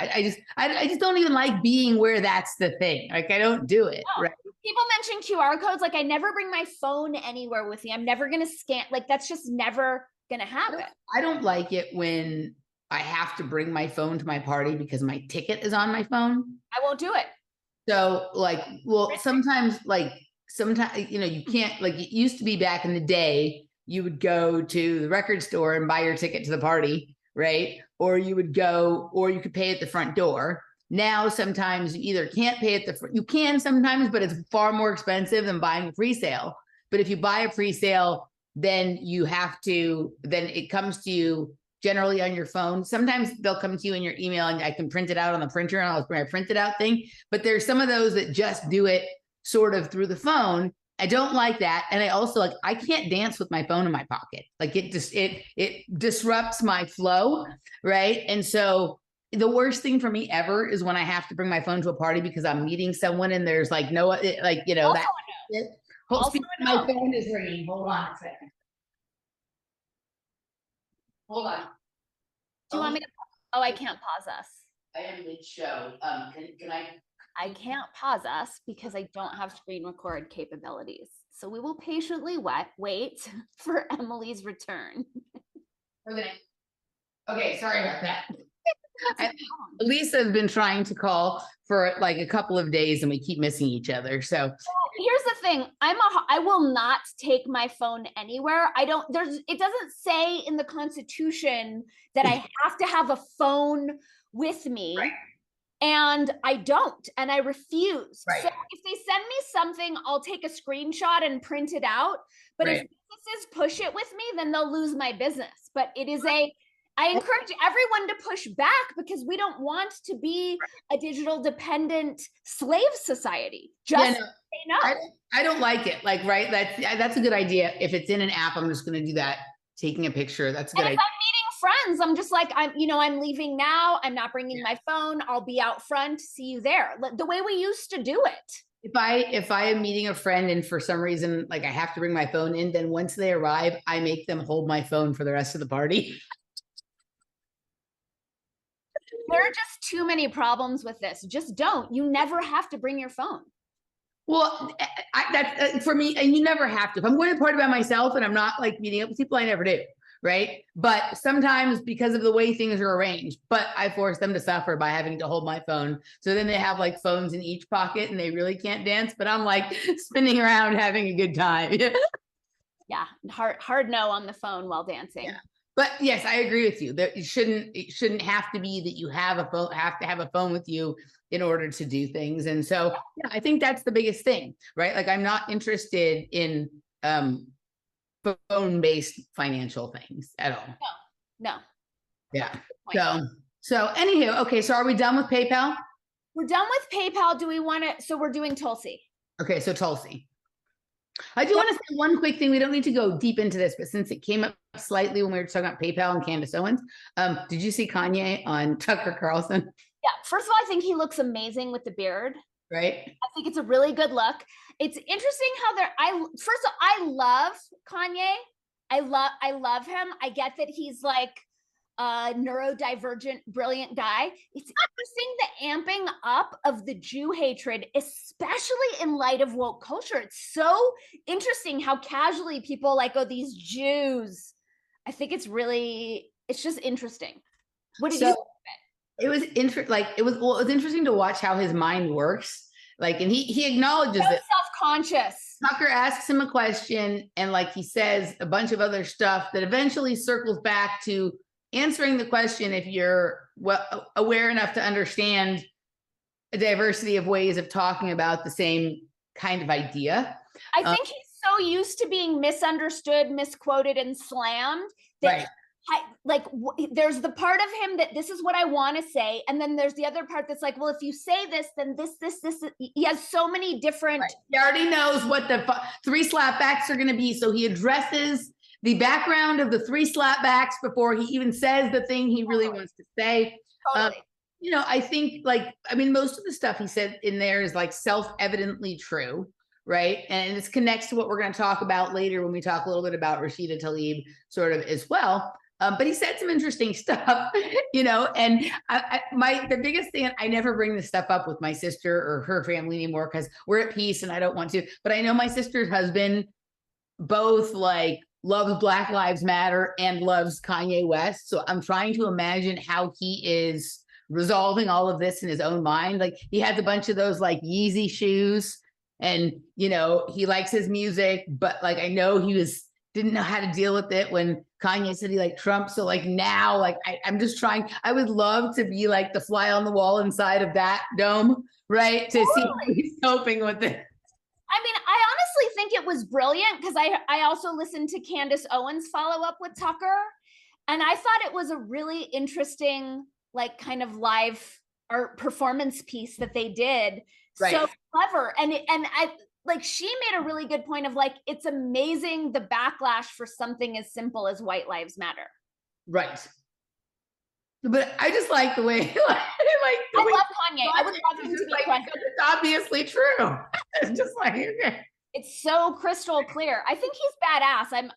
I just don't even like being where that's the thing. Like I don't do it. No. Right. People mention QR codes. Like I never bring my phone anywhere with me. I'm never going to scan. Like that's just never going to happen. I don't like it when I have to bring my phone to my party because my ticket is on my phone. I won't do it. So like, well, sometimes, you can't, like it used to be back in the day, you would go to the record store and buy your ticket to the party, right? Or you could pay at the front door. Now, sometimes you either can't pay at the front, you can sometimes, but it's far more expensive than buying a pre-sale. But if you buy a pre-sale, then it comes to you generally on your phone. Sometimes they'll come to you in your email and I can print it out on the printer and I'll bring my printed out thing. But there's some of those that just do it sort of through the phone. I don't like that. And I also I can't dance with my phone in my pocket. Like it disrupts my flow. Right. And so the worst thing for me ever is when I have to bring my phone to a party because I'm meeting someone and there's my phone is ringing. Hold on a second. Hold on. Do you want me to? Oh, I can't pause us. I am mid-show. Can I? I can't pause us because I don't have screen record capabilities. So we will patiently wait for Emily's return. Okay, sorry about that. Lisa's been trying to call for like a couple of days and we keep missing each other. So here's the thing. I will not take my phone anywhere. It doesn't say in the Constitution that I have to have a phone with me. Right. and I don't, and I refuse. Right. So if they send me something, I'll take a screenshot and print it out. But if businesses push it with me, then they'll lose my business. But it is I encourage everyone to push back, because we don't want to be a digital dependent slave society. Just say no. I don't like it. Like, right. That's a good idea. If it's in an app, I'm just going to do that. Taking a picture. That's a good idea. If I'm meeting friends, I'm just like, I'm leaving now. I'm not bringing my phone. I'll be out front. See you there. The way we used to do it. If I am meeting a friend and for some reason, like I have to bring my phone in, then once they arrive, I make them hold my phone for the rest of the party. There are just too many problems with this. Just don't. You never have to bring your phone. Well, that's for me, and you never have to. If I'm going to party by myself and I'm not like meeting up with people, I never do. Right. But sometimes because of the way things are arranged, but I force them to suffer by having to hold my phone. So then they have like phones in each pocket and they really can't dance, but I'm like spinning around having a good time. Yeah. Hard no on the phone while dancing. Yeah. But yes, I agree with you. That it shouldn't have to be that you have to have a phone with you in order to do things. And so yeah, I think that's the biggest thing, right? Like I'm not interested in phone-based financial things at all. No. Yeah. So anywho, okay. So are we done with PayPal? We're done with PayPal. Do we want to? So we're doing Tulsi. Okay. So Tulsi. I do want to say one quick thing. We don't need to go deep into this, but since it came up slightly when we were talking about PayPal and Candace Owens, did you see Kanye on Tucker Carlson? Yeah. First of all, I think he looks amazing with the beard. Right. I think it's a really good look. It's interesting how first of all, I love Kanye. I love him. I get that he's like a neurodivergent, brilliant guy. It's interesting the amping up of the Jew hatred, especially in light of woke culture. It's so interesting how casually people like, oh, these Jews. I think it's just interesting. What did you think of it? It was it was interesting to watch how his mind works. Like, and he acknowledges it. Self-conscious. Tucker asks him a question, and like he says a bunch of other stuff that eventually circles back to answering the question. If you're aware enough to understand a diversity of ways of talking about the same kind of idea, I think he's so used to being misunderstood, misquoted, and slammed that there's the part of him that this is what I want to say, and then there's the other part that's like, well, if you say this, then this. He has so many different. Right. He already knows what the 3 slapbacks are going to be, so he addresses the background of the 3 slapbacks before he even says the thing he really wants to say. Totally. I think most of the stuff he said in there is like self-evidently true. Right. And this connects to what we're going to talk about later when we talk a little bit about Rashida Tlaib sort of as well. But he said some interesting stuff, and the biggest thing, I never bring this stuff up with my sister or her family anymore because we're at peace and I don't want to, but I know my sister's husband both like loves Black Lives Matter and loves Kanye West. So I'm trying to imagine how he is resolving all of this in his own mind. Like he has a bunch of those like Yeezy shoes and, he likes his music, but like, I know didn't know how to deal with it when Kanye said he liked Trump. So like now, like I'm just trying, I would love to be like the fly on the wall inside of that dome, right? To see how he's coping with it. I mean, I honestly think it was brilliant because I also listened to Candace Owens follow up with Tucker. And I thought it was a really interesting, like kind of live art performance piece that they did. Right. So clever. And I, like she made a really good point of like, it's amazing the backlash for something as simple as White Lives Matter. Right. But I just like the way, I love Kanye. I would love him to be president. It's obviously true. It's just like, okay. It's so crystal clear. I think he's badass. I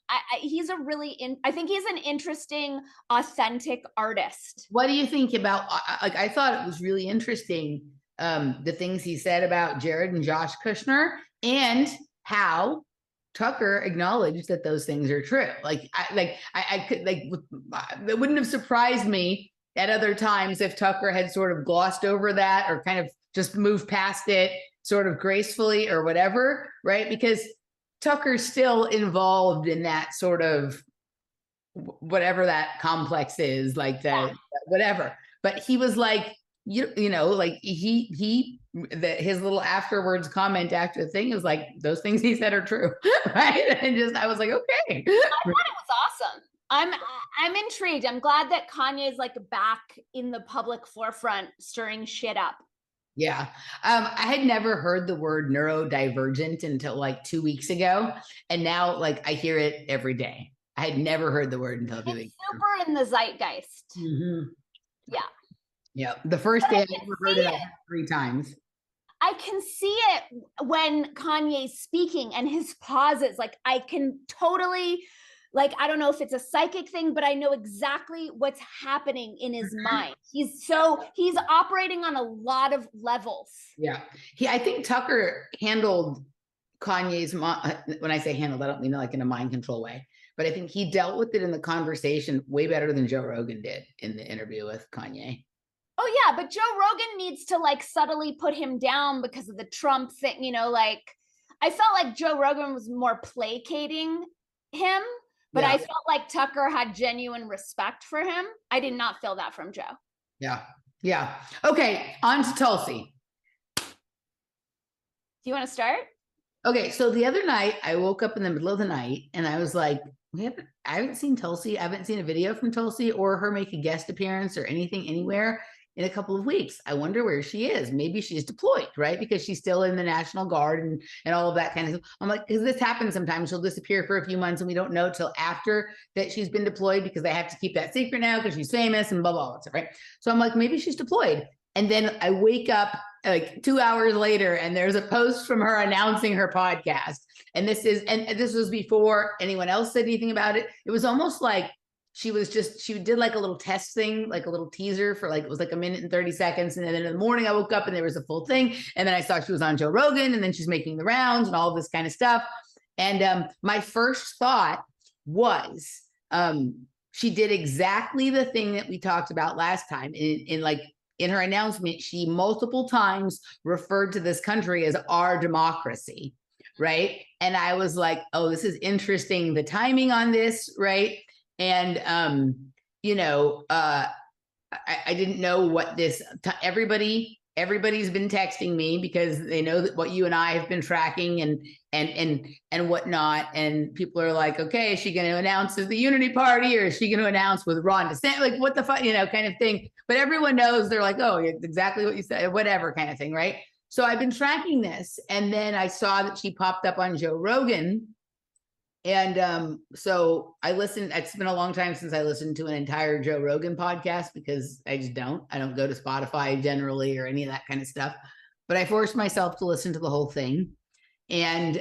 think he's an interesting, authentic artist. What do you think about, I thought it was really interesting, the things he said about Jared and Josh Kushner and how Tucker acknowledged that those things are true. It wouldn't have surprised me at other times if Tucker had sort of glossed over that or kind of just moved past it sort of gracefully or whatever, right? Because Tucker's still involved in that sort of whatever that complex is, like that, whatever. But he was like, you know, like his little afterwards comment after the thing is like, those things he said are true. Right. And just, I was like, okay. I thought it was awesome. I'm intrigued. I'm glad that Kanye's like back in the public forefront, stirring shit up. Yeah. I had never heard the word neurodivergent until like 2 weeks ago. And now like I hear it every day. I had never heard the word until a few weeks ago. Super in the zeitgeist. Yeah. Yeah. The first day I ever heard it, I heard it 3 times. I can see it when Kanye's speaking and his pauses. Like I can totally, like, I don't know if it's a psychic thing, but I know exactly what's happening in his mind. He's operating on a lot of levels. Yeah. I think Tucker handled Kanye's, when I say handled, I don't mean like in a mind control way, but I think he dealt with it in the conversation way better than Joe Rogan did in the interview with Kanye. Oh yeah, but Joe Rogan needs to like subtly put him down because of the Trump thing, you know, like I felt like Joe Rogan was more placating him, but I felt like Tucker had genuine respect for him. I did not feel that from Joe. Yeah. Yeah. Okay, on to Tulsi. Do you want to start? Okay, so the other night I woke up in the middle of the night and I was like, I haven't seen Tulsi. I haven't seen a video from Tulsi or her make a guest appearance or anything anywhere in a couple of weeks. I wonder where she is. Maybe she's deployed, right? Because she's still in the National Guard and all of that kind of stuff. I'm like, because this happens sometimes. She'll disappear for a few months and we don't know till after that she's been deployed because they have to keep that secret now because she's famous and blah, blah, blah, right? So I'm like, maybe she's deployed. And then I wake up like 2 hours later and there's a post from her announcing her podcast. And this was before anyone else said anything about it. It was almost like she did like a little test thing, like a little teaser for like, it was like 1 minute and 30 seconds. And then in the morning I woke up and there was a full thing. And then I saw she was on Joe Rogan and then she's making the rounds and all of this kind of stuff. And my first thought was, she did exactly the thing that we talked about last time in her announcement. She multiple times referred to this country as our democracy, right? And I was like, oh, this is interesting, the timing on this, right? And, I didn't know what this, everybody's been texting me because they know that what you and I have been tracking and whatnot. And people are like, okay, is she going to announce as the Unity Party or is she going to announce with Ron DeSantis? Like, what the fuck, kind of thing. But everyone knows, they're like, oh, it's exactly what you said, whatever kind of thing, right? So I've been tracking this. And then I saw that she popped up on Joe Rogan. And so I listened. It's been a long time since I listened to an entire Joe Rogan podcast because I don't go to Spotify generally or any of that kind of stuff. But I forced myself to listen to the whole thing. And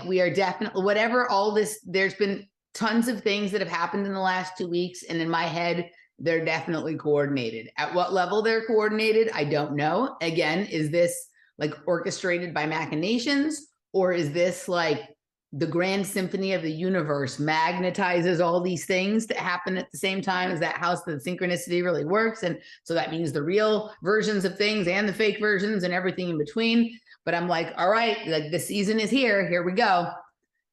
we are definitely, whatever all this, there's been tons of things that have happened in the last 2 weeks. And in my head, they're definitely coordinated. At what level they're coordinated, I don't know. Again, is this like orchestrated by machinations, or is this like the grand symphony of the universe magnetizes all these things that happen at the same time? Is that how the synchronicity really works? And so that means the real versions of things and the fake versions and everything in between. But I'm like, all right, like the season is here we go.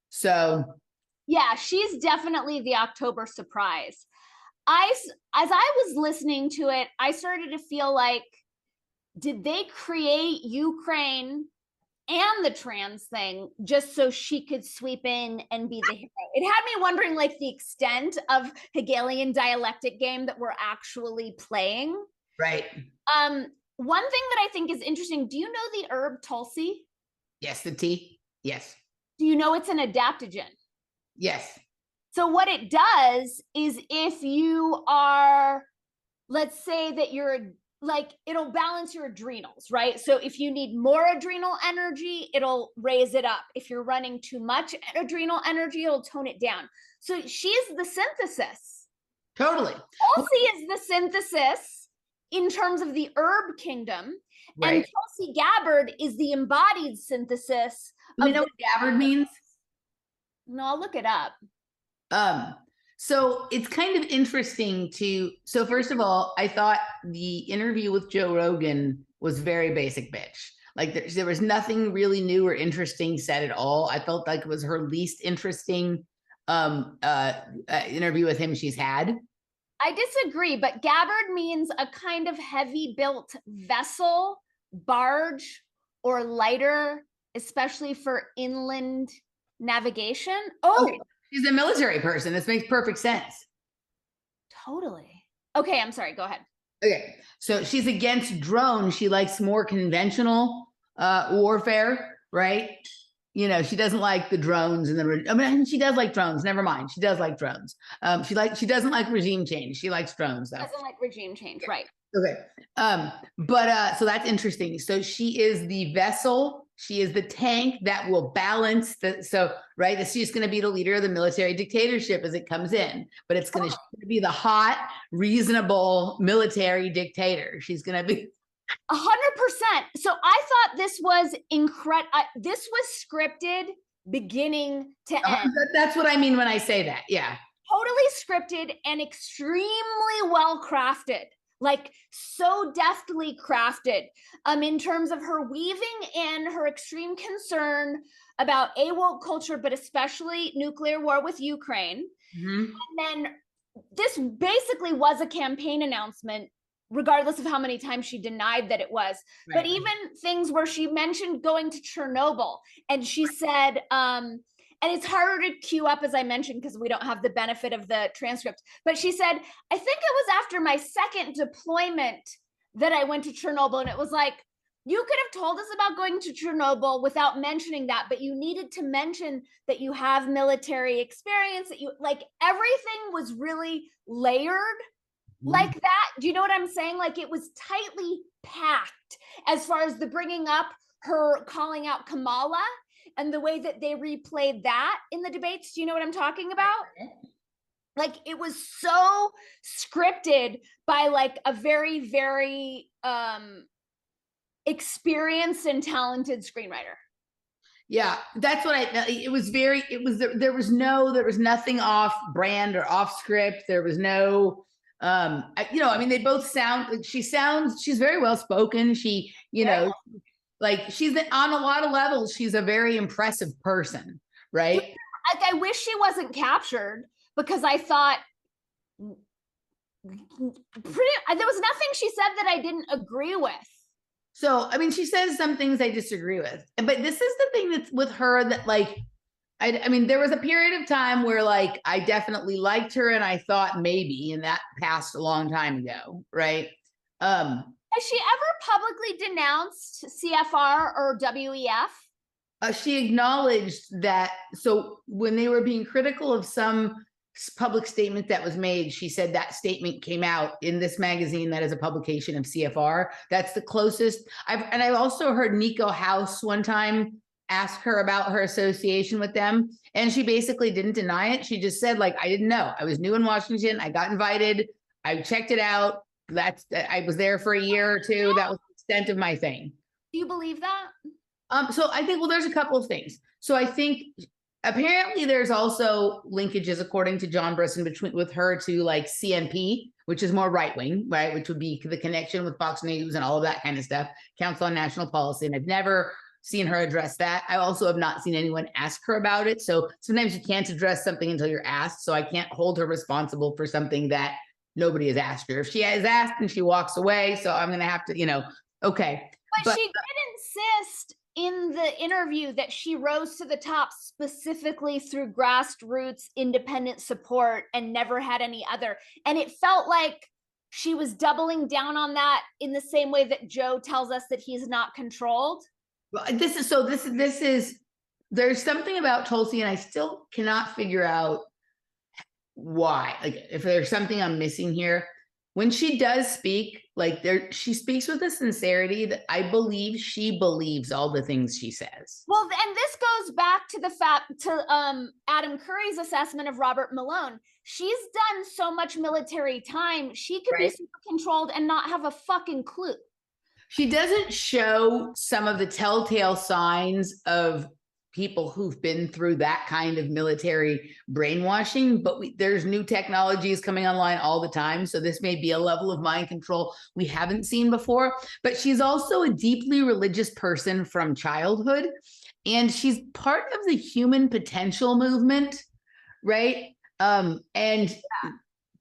So yeah, she's definitely the October surprise. As I was listening to it, I started to feel like, did they create Ukraine and the trans thing just so she could sweep in and be the hero? It had me wondering like the extent of Hegelian dialectic game that we're actually playing. Right. One thing that I think is interesting, do you know the herb Tulsi? Yes, the tea. Yes. Do you know it's an adaptogen? Yes. So what it does is if you are, let's say that you're like, it'll balance your adrenals, right? So if you need more adrenal energy, it'll raise it up. If you're running too much adrenal energy, it'll tone it down. So she's the synthesis. Totally. Tulsi is the synthesis in terms of the herb kingdom. Right. And Tulsi Gabbard is the embodied synthesis. You know what Gabbard means? No, I'll look it up. So it's kind of interesting so first of all, I thought the interview with Joe Rogan was very basic bitch. Like there was nothing really new or interesting said at all. I felt like it was her least interesting interview with him she's had. I disagree, but gabard means a kind of heavy built vessel, barge, or lighter, especially for inland navigation. Oh, Okay. She's a military person. This makes perfect sense. totally. Okay, I'm sorry. Go ahead. Okay. So she's against drones. She likes more conventional warfare, right? You know, she doesn't like the drones and the, I mean, she does like drones. Never mind. She does like drones. She doesn't like regime change. She likes drones though. Doesn't like regime change, right? Okay. So that's interesting. So she is the vessel. She is the tank that will balance right. She's going to be the leader of the military dictatorship as it comes in, but she's going to be the hot, reasonable military dictator. She's going to be 100%. So I thought this was incredible. This was scripted beginning to end. That's what I mean when I say that. Yeah. Totally scripted and extremely well crafted. Like so deftly crafted in terms of her weaving and her extreme concern about woke culture, but especially nuclear war with Ukraine. Mm-hmm. And then this basically was a campaign announcement, regardless of how many times she denied that it was. Right. But even things where she mentioned going to Chernobyl and she said, and it's harder to queue up, as I mentioned, because we don't have the benefit of the transcript. But she said, I think it was after my second deployment that I went to Chernobyl. And it was like, you could have told us about going to Chernobyl without mentioning that, but you needed to mention that you have military experience, that you like everything was really layered like that. Do you know what I'm saying? Like it was tightly packed as far as the bringing up her calling out Kamala and the way that they replayed that in the debates. Do you know what I'm talking about? Like it was so scripted by like a very, very experienced and talented screenwriter. Yeah, that's what there was nothing off brand or off script. There was no, they both she's very well spoken. She, know, like she's on a lot of levels. She's a very impressive person, right? Like I wish she wasn't captured because I thought there was nothing she said that I didn't agree with. So, I mean, she says some things I disagree with, but this is the thing that's with her that like, I mean, there was a period of time where like, I definitely liked her and I thought maybe, and that passed a long time ago. Right. Has she ever publicly denounced CFR or WEF? She acknowledged that. So when they were being critical of some public statement that was made, she said that statement came out in this magazine that is a publication of CFR. That's the closest. I've also heard Nico House one time ask her about her association with them, and she basically didn't deny it. She just said, like, I didn't know. I was new in Washington. I got invited. I checked it out. I was there for a year or two. That was the extent of my thing. Do you believe that? So I think, well, there's a couple of things. So I think apparently there's also linkages, according to John Brisson, with her to like CNP, which is more right-wing, right? Which would be the connection with Fox News and all of that kind of stuff, Council on National Policy. And I've never seen her address that. I also have not seen anyone ask her about it. So sometimes you can't address something until you're asked. So I can't hold her responsible for something that nobody has asked her. If she has asked and she walks away, so I'm going to have to, okay. But she did insist in the interview that she rose to the top specifically through grassroots independent support and never had any other. And it felt like she was doubling down on that in the same way that Joe tells us that he's not controlled. Well, there's something about Tulsi, and I still cannot figure out why. Like, if there's something I'm missing here. When she does speak, she speaks with a sincerity that I believe she believes all the things she says. Well, and this goes back to the fact to Adam Curry's assessment of Robert Malone. She's done so much military time. She could be super controlled and not have a fucking clue. She doesn't show some of the telltale signs of people who've been through that kind of military brainwashing, but there's new technologies coming online all the time. So this may be a level of mind control we haven't seen before, but she's also a deeply religious person from childhood. And she's part of the human potential movement, right? And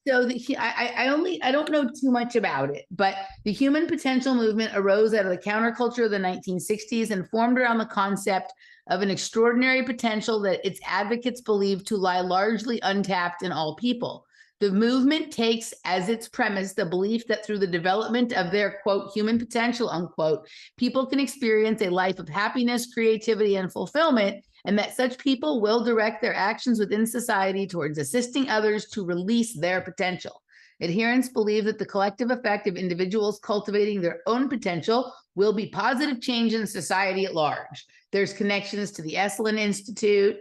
So I don't know too much about it, but the human potential movement arose out of the counterculture of the 1960s and formed around the concept of an extraordinary potential that its advocates believed to lie largely untapped in all people. The movement takes as its premise the belief that through the development of their, quote, human potential, unquote, people can experience a life of happiness, creativity, and fulfillment, and that such people will direct their actions within society towards assisting others to release their potential. Adherents believe that the collective effect of individuals cultivating their own potential will be positive change in society at large. There's connections to the Esalen Institute.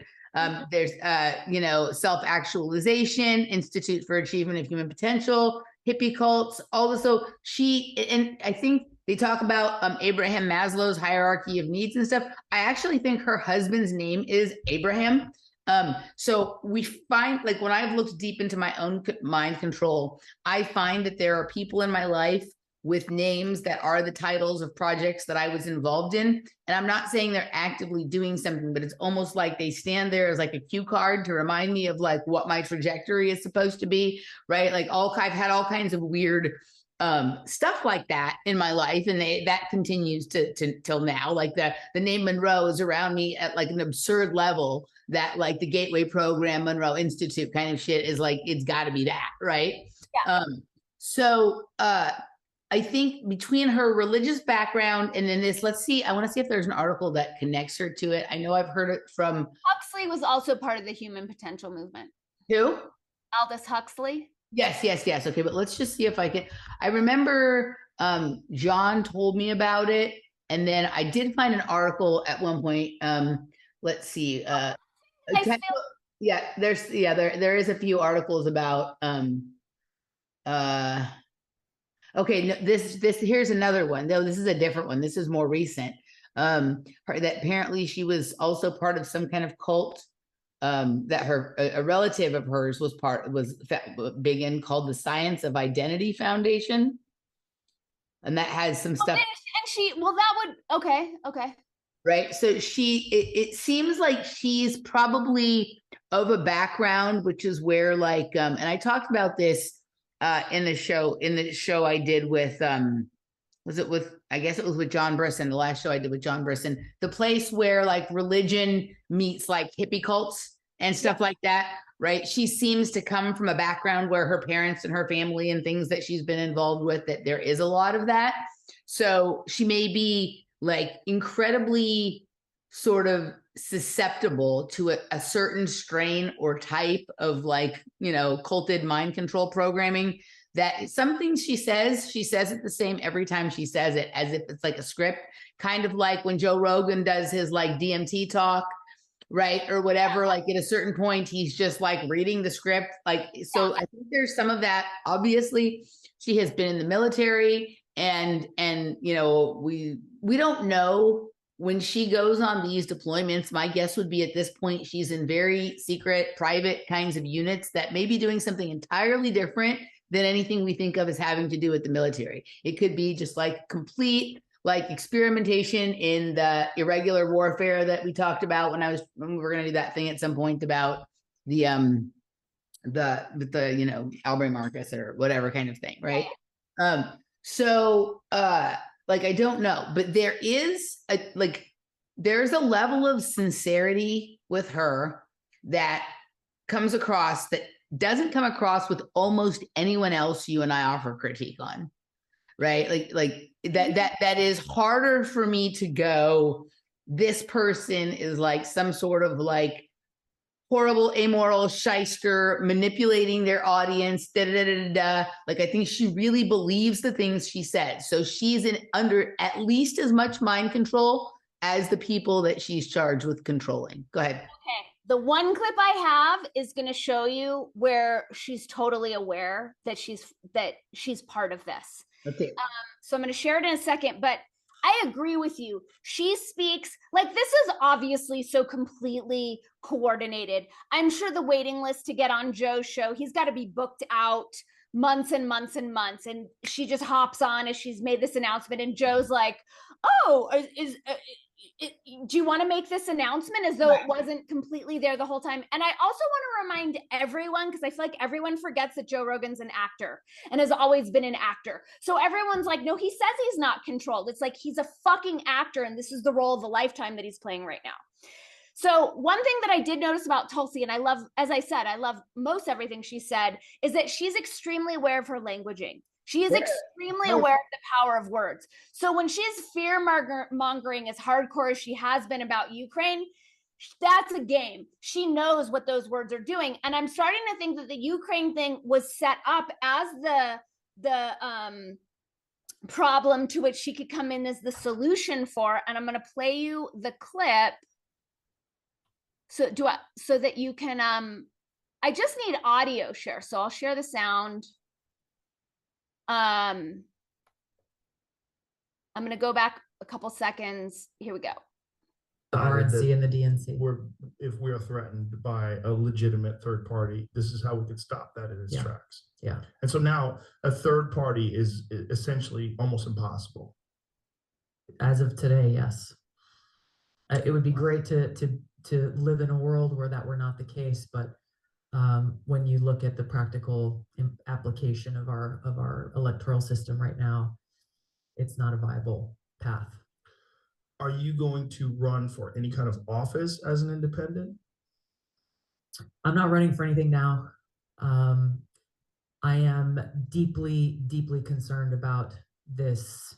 There's, Self-Actualization, Institute for Achievement of Human Potential, hippie cults, all this. So and I think they talk about Abraham Maslow's hierarchy of needs and stuff. I actually think her husband's name is Abraham. So we find, like, when I've looked deep into my own mind control, I find that there are people in my life with names that are the titles of projects that I was involved in. And I'm not saying they're actively doing something, but it's almost like they stand there as like a cue card to remind me of like what my trajectory is supposed to be, right? Like I've had all kinds of weird stuff like that in my life, and that continues to till now. Like the name Monroe is around me at like an absurd level that like the Gateway Program, Monroe Institute kind of shit is like, it's got to be that, right? Yeah. I think between her religious background and then this, let's see, I want to see if there's an article that connects her to it. I know I've heard it from Huxley was also part of the human potential movement. Who? Aldous Huxley. Yes. Okay, but let's just see if I can. I remember John told me about it, and then I did find an article at one point. Let's see. There is a few articles about okay, no, this here's another one, though this is a different one. This is more recent. That apparently she was also part of some kind of cult that a relative of hers was big in, called the Science of Identity Foundation, and that has some stuff. Okay. Right, so it seems like she's probably of a background, which is where like and I talked about this in the show I did with I guess it was with John Brisson, the last show I did with John Brisson, the place where like religion meets like hippie cults and stuff like that, right? She seems to come from a background where her parents and her family and things that she's been involved with, that there is a lot of that. So she may be like incredibly sort of susceptible to a certain strain or type of like, culted mind control programming, that some things she says it the same every time she says it, as if it's like a script, kind of like when Joe Rogan does his like DMT talk, right? Or whatever, like at a certain point, he's just like reading the script. Like, so I think there's some of that. Obviously, she has been in the military, and we don't know when she goes on these deployments. My guess would be at this point, she's in very secret, private kinds of units that may be doing something entirely different than anything we think of as having to do with the military. It could be just like complete like experimentation in the irregular warfare that we talked about when we were going to do that thing at some point about the Albury Marcus or whatever kind of thing, right? Like, I don't know, but there's a level of sincerity with her that comes across that doesn't come across with almost anyone else you and I offer critique on, right? Like that is harder for me to go, this person is like some sort of like horrible, amoral shyster manipulating their audience, Like, I think she really believes the things she said. So she's under at least as much mind control as the people that she's charged with controlling. Go ahead. Okay. The one clip I have is going to show you where she's totally aware that she's part of this. Okay. So I'm going to share it in a second, but I agree with you. She speaks like, this is obviously so completely coordinated. I'm sure the waiting list to get on Joe's show, he's got to be booked out months and months and months. And she just hops on as she's made this announcement. And Joe's like, oh, do you want to make this announcement as though it wasn't completely there the whole time? And I also want to remind everyone, because I feel like everyone forgets that Joe Rogan's an actor and has always been an actor. So everyone's like, no, he says he's not controlled. It's like, he's a fucking actor, and this is the role of a lifetime that he's playing right now. So one thing that I did notice about Tulsi, and I love, as I said, I love most everything she said, is that she's extremely aware of her languaging. She is extremely aware of the power of words. So when she's fear mongering as hardcore as she has been about Ukraine, that's a game. She knows what those words are doing. And I'm starting to think that the Ukraine thing was set up as the problem to which she could come in as the solution for. And I'm going to play you the clip. So that you can, I just need audio share. So I'll share the sound. I'm going to go back a couple seconds. Here we go. The RNC and the DNC. If we are threatened by a legitimate third party, this is how we could stop that in its tracks. Yeah. And so now a third party is essentially almost impossible. As of today, yes. It would be great to live in a world where that were not the case, but when you look at the practical application of our electoral system right now, it's not a viable path. Are you going to run for any kind of office as an independent? I'm not running for anything now. I am deeply, deeply concerned about this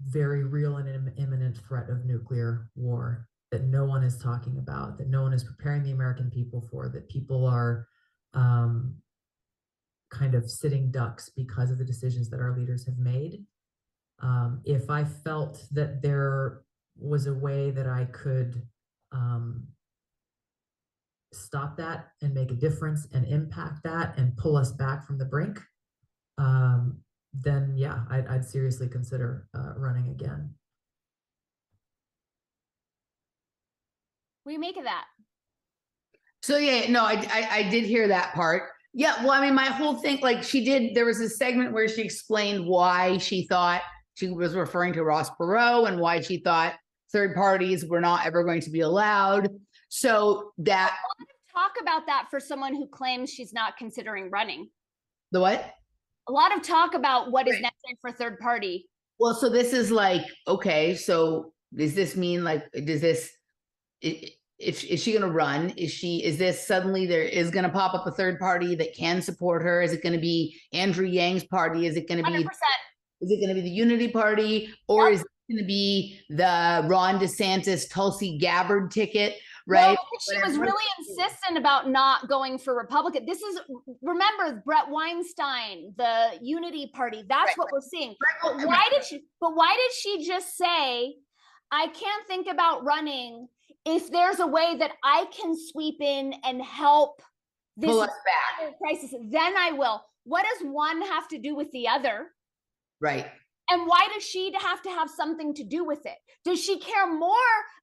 very real and imminent threat of nuclear war that no one is talking about, that no one is preparing the American people for, that people are kind of sitting ducks because of the decisions that our leaders have made. If I felt that there was a way that I could stop that and make a difference and impact that and pull us back from the brink, then yeah, I'd seriously consider running again. What do you make of that? So yeah, no, I did hear that part. Yeah, well, I mean, my whole thing, like there was a segment where she explained why she thought she was referring to Ross Perot and why she thought third parties were not ever going to be allowed. So that a lot of talk about that for someone who claims she's not considering running. The what? A lot of talk about what is necessary for third party. Well, so this is like, okay, so does this mean like, is she going to run? Is this suddenly there is going to pop up a third party that can support her? Is it going to be Andrew Yang's party? Is it going to be 100%. Is it going to be the Unity Party, or is it going to be the Ron DeSantis Tulsi Gabbard ticket? Right. Well, she was really insistent about not going for Republican. This is, remember, Brett Weinstein, the Unity Party. That's what we're seeing. But why did she just say, I can't think about running if there's a way that I can sweep in and help this crisis, then I will. What does one have to do with the other? Right. And why does she have to have something to do with it? Does she care more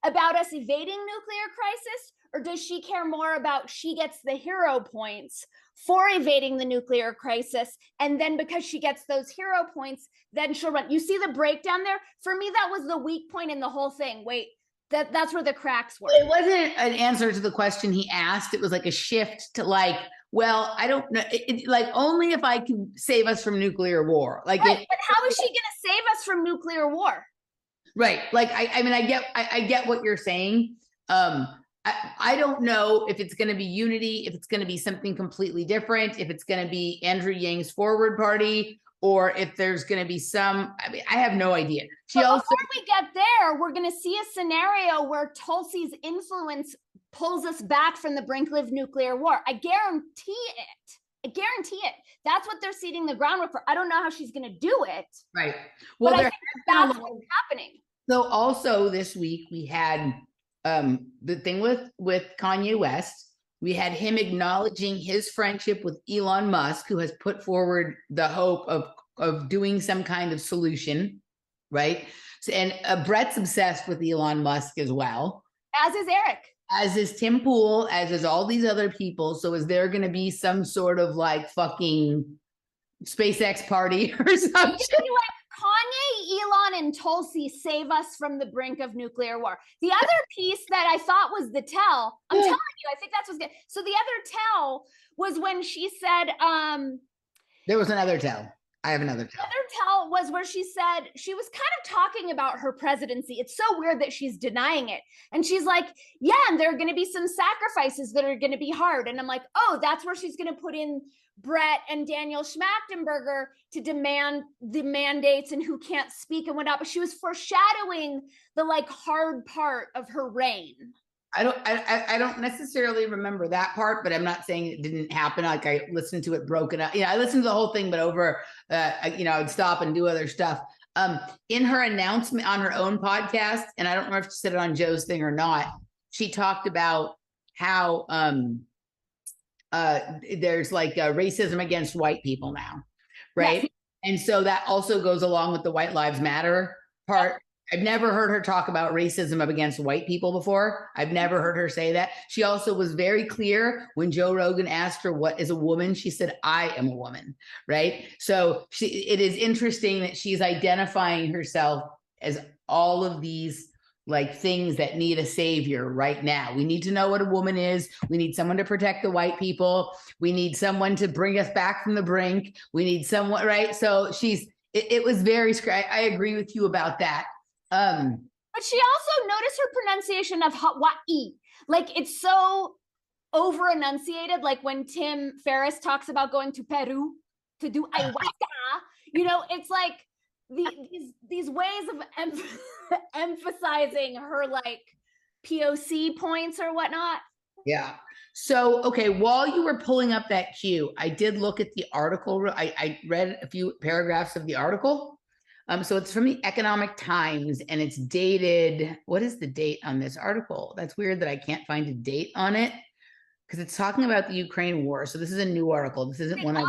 about us evading nuclear crisis, or does she care more about she gets the hero points for evading the nuclear crisis, and then because she gets those hero points, then she'll run? You see the breakdown there? For me, that was the weak point in the whole thing. Wait, that's where the cracks were. It wasn't an answer to the question he asked. It was like a shift to like, well, I don't know, like only if I can save us from nuclear war. Like, right, but how is she going to save us from nuclear war? Right. Like, I mean, I get what you're saying. I don't know if it's going to be Unity, if it's going to be something completely different, if it's going to be Andrew Yang's Forward Party, or if there's going to be some, I mean, I have no idea. Before we get there, we're going to see a scenario where Tulsi's influence pulls us back from the brink of nuclear war. I guarantee it. I guarantee it. That's what they're seeding the groundwork for. I don't know how she's going to do it. Right. Well, but I think that's what's happening. So also this week we had the thing with Kanye West. We had him acknowledging his friendship with Elon Musk, who has put forward the hope of doing some kind of solution, right? So, and Brett's obsessed with Elon Musk as well. As is Eric. As is Tim Pool, as is all these other people. So is there going to be some sort of like fucking SpaceX party or something? Like Kanye, Elon and Tulsi save us from the brink of nuclear war. The other piece that I thought was the tell, I'm telling you, I think that's what's good. So the other tell was when she said, there was another tell. I have another tell. The other tell was where she said, she was kind of talking about her presidency. It's so weird that she's denying it. And she's like, yeah, and there are going to be some sacrifices that are going to be hard. And I'm like, oh, that's where she's going to put in Brett and Daniel Schmachtenberger to demand the mandates and who can't speak and whatnot. But she was foreshadowing the like hard part of her reign. I don't necessarily remember that part, but I'm not saying it didn't happen. Like I listened to it broken up. I listened to the whole thing, but over, I'd stop and do other stuff. In her announcement on her own podcast, and I don't know if she said it on Joe's thing or not, she talked about how there's like racism against white people now, right? Yes. And so that also goes along with the White Lives Matter part. I've never heard her talk about racism against white people before. I've never heard her say that. She also was very clear when Joe Rogan asked her what is a woman, she said, I am a woman, right? So it is interesting that she's identifying herself as all of these like things that need a savior right now. We need to know what a woman is. We need someone to protect the white people. We need someone to bring us back from the brink. We need someone, right? So it was very, I agree with you about that. But she also noticed her pronunciation of Hawaii. Like it's so over enunciated. Like when Tim Ferriss talks about going to Peru to do ayahuasca, it's like these ways of emphasizing her like POC points or whatnot. Yeah. So, okay, while you were pulling up that cue, I did look at the article. I read a few paragraphs of the article. So it's from the Economic Times and it's dated. What is the date on this article? That's weird that I can't find a date on it because it's talking about the Ukraine war. So this is a new article. This isn't one of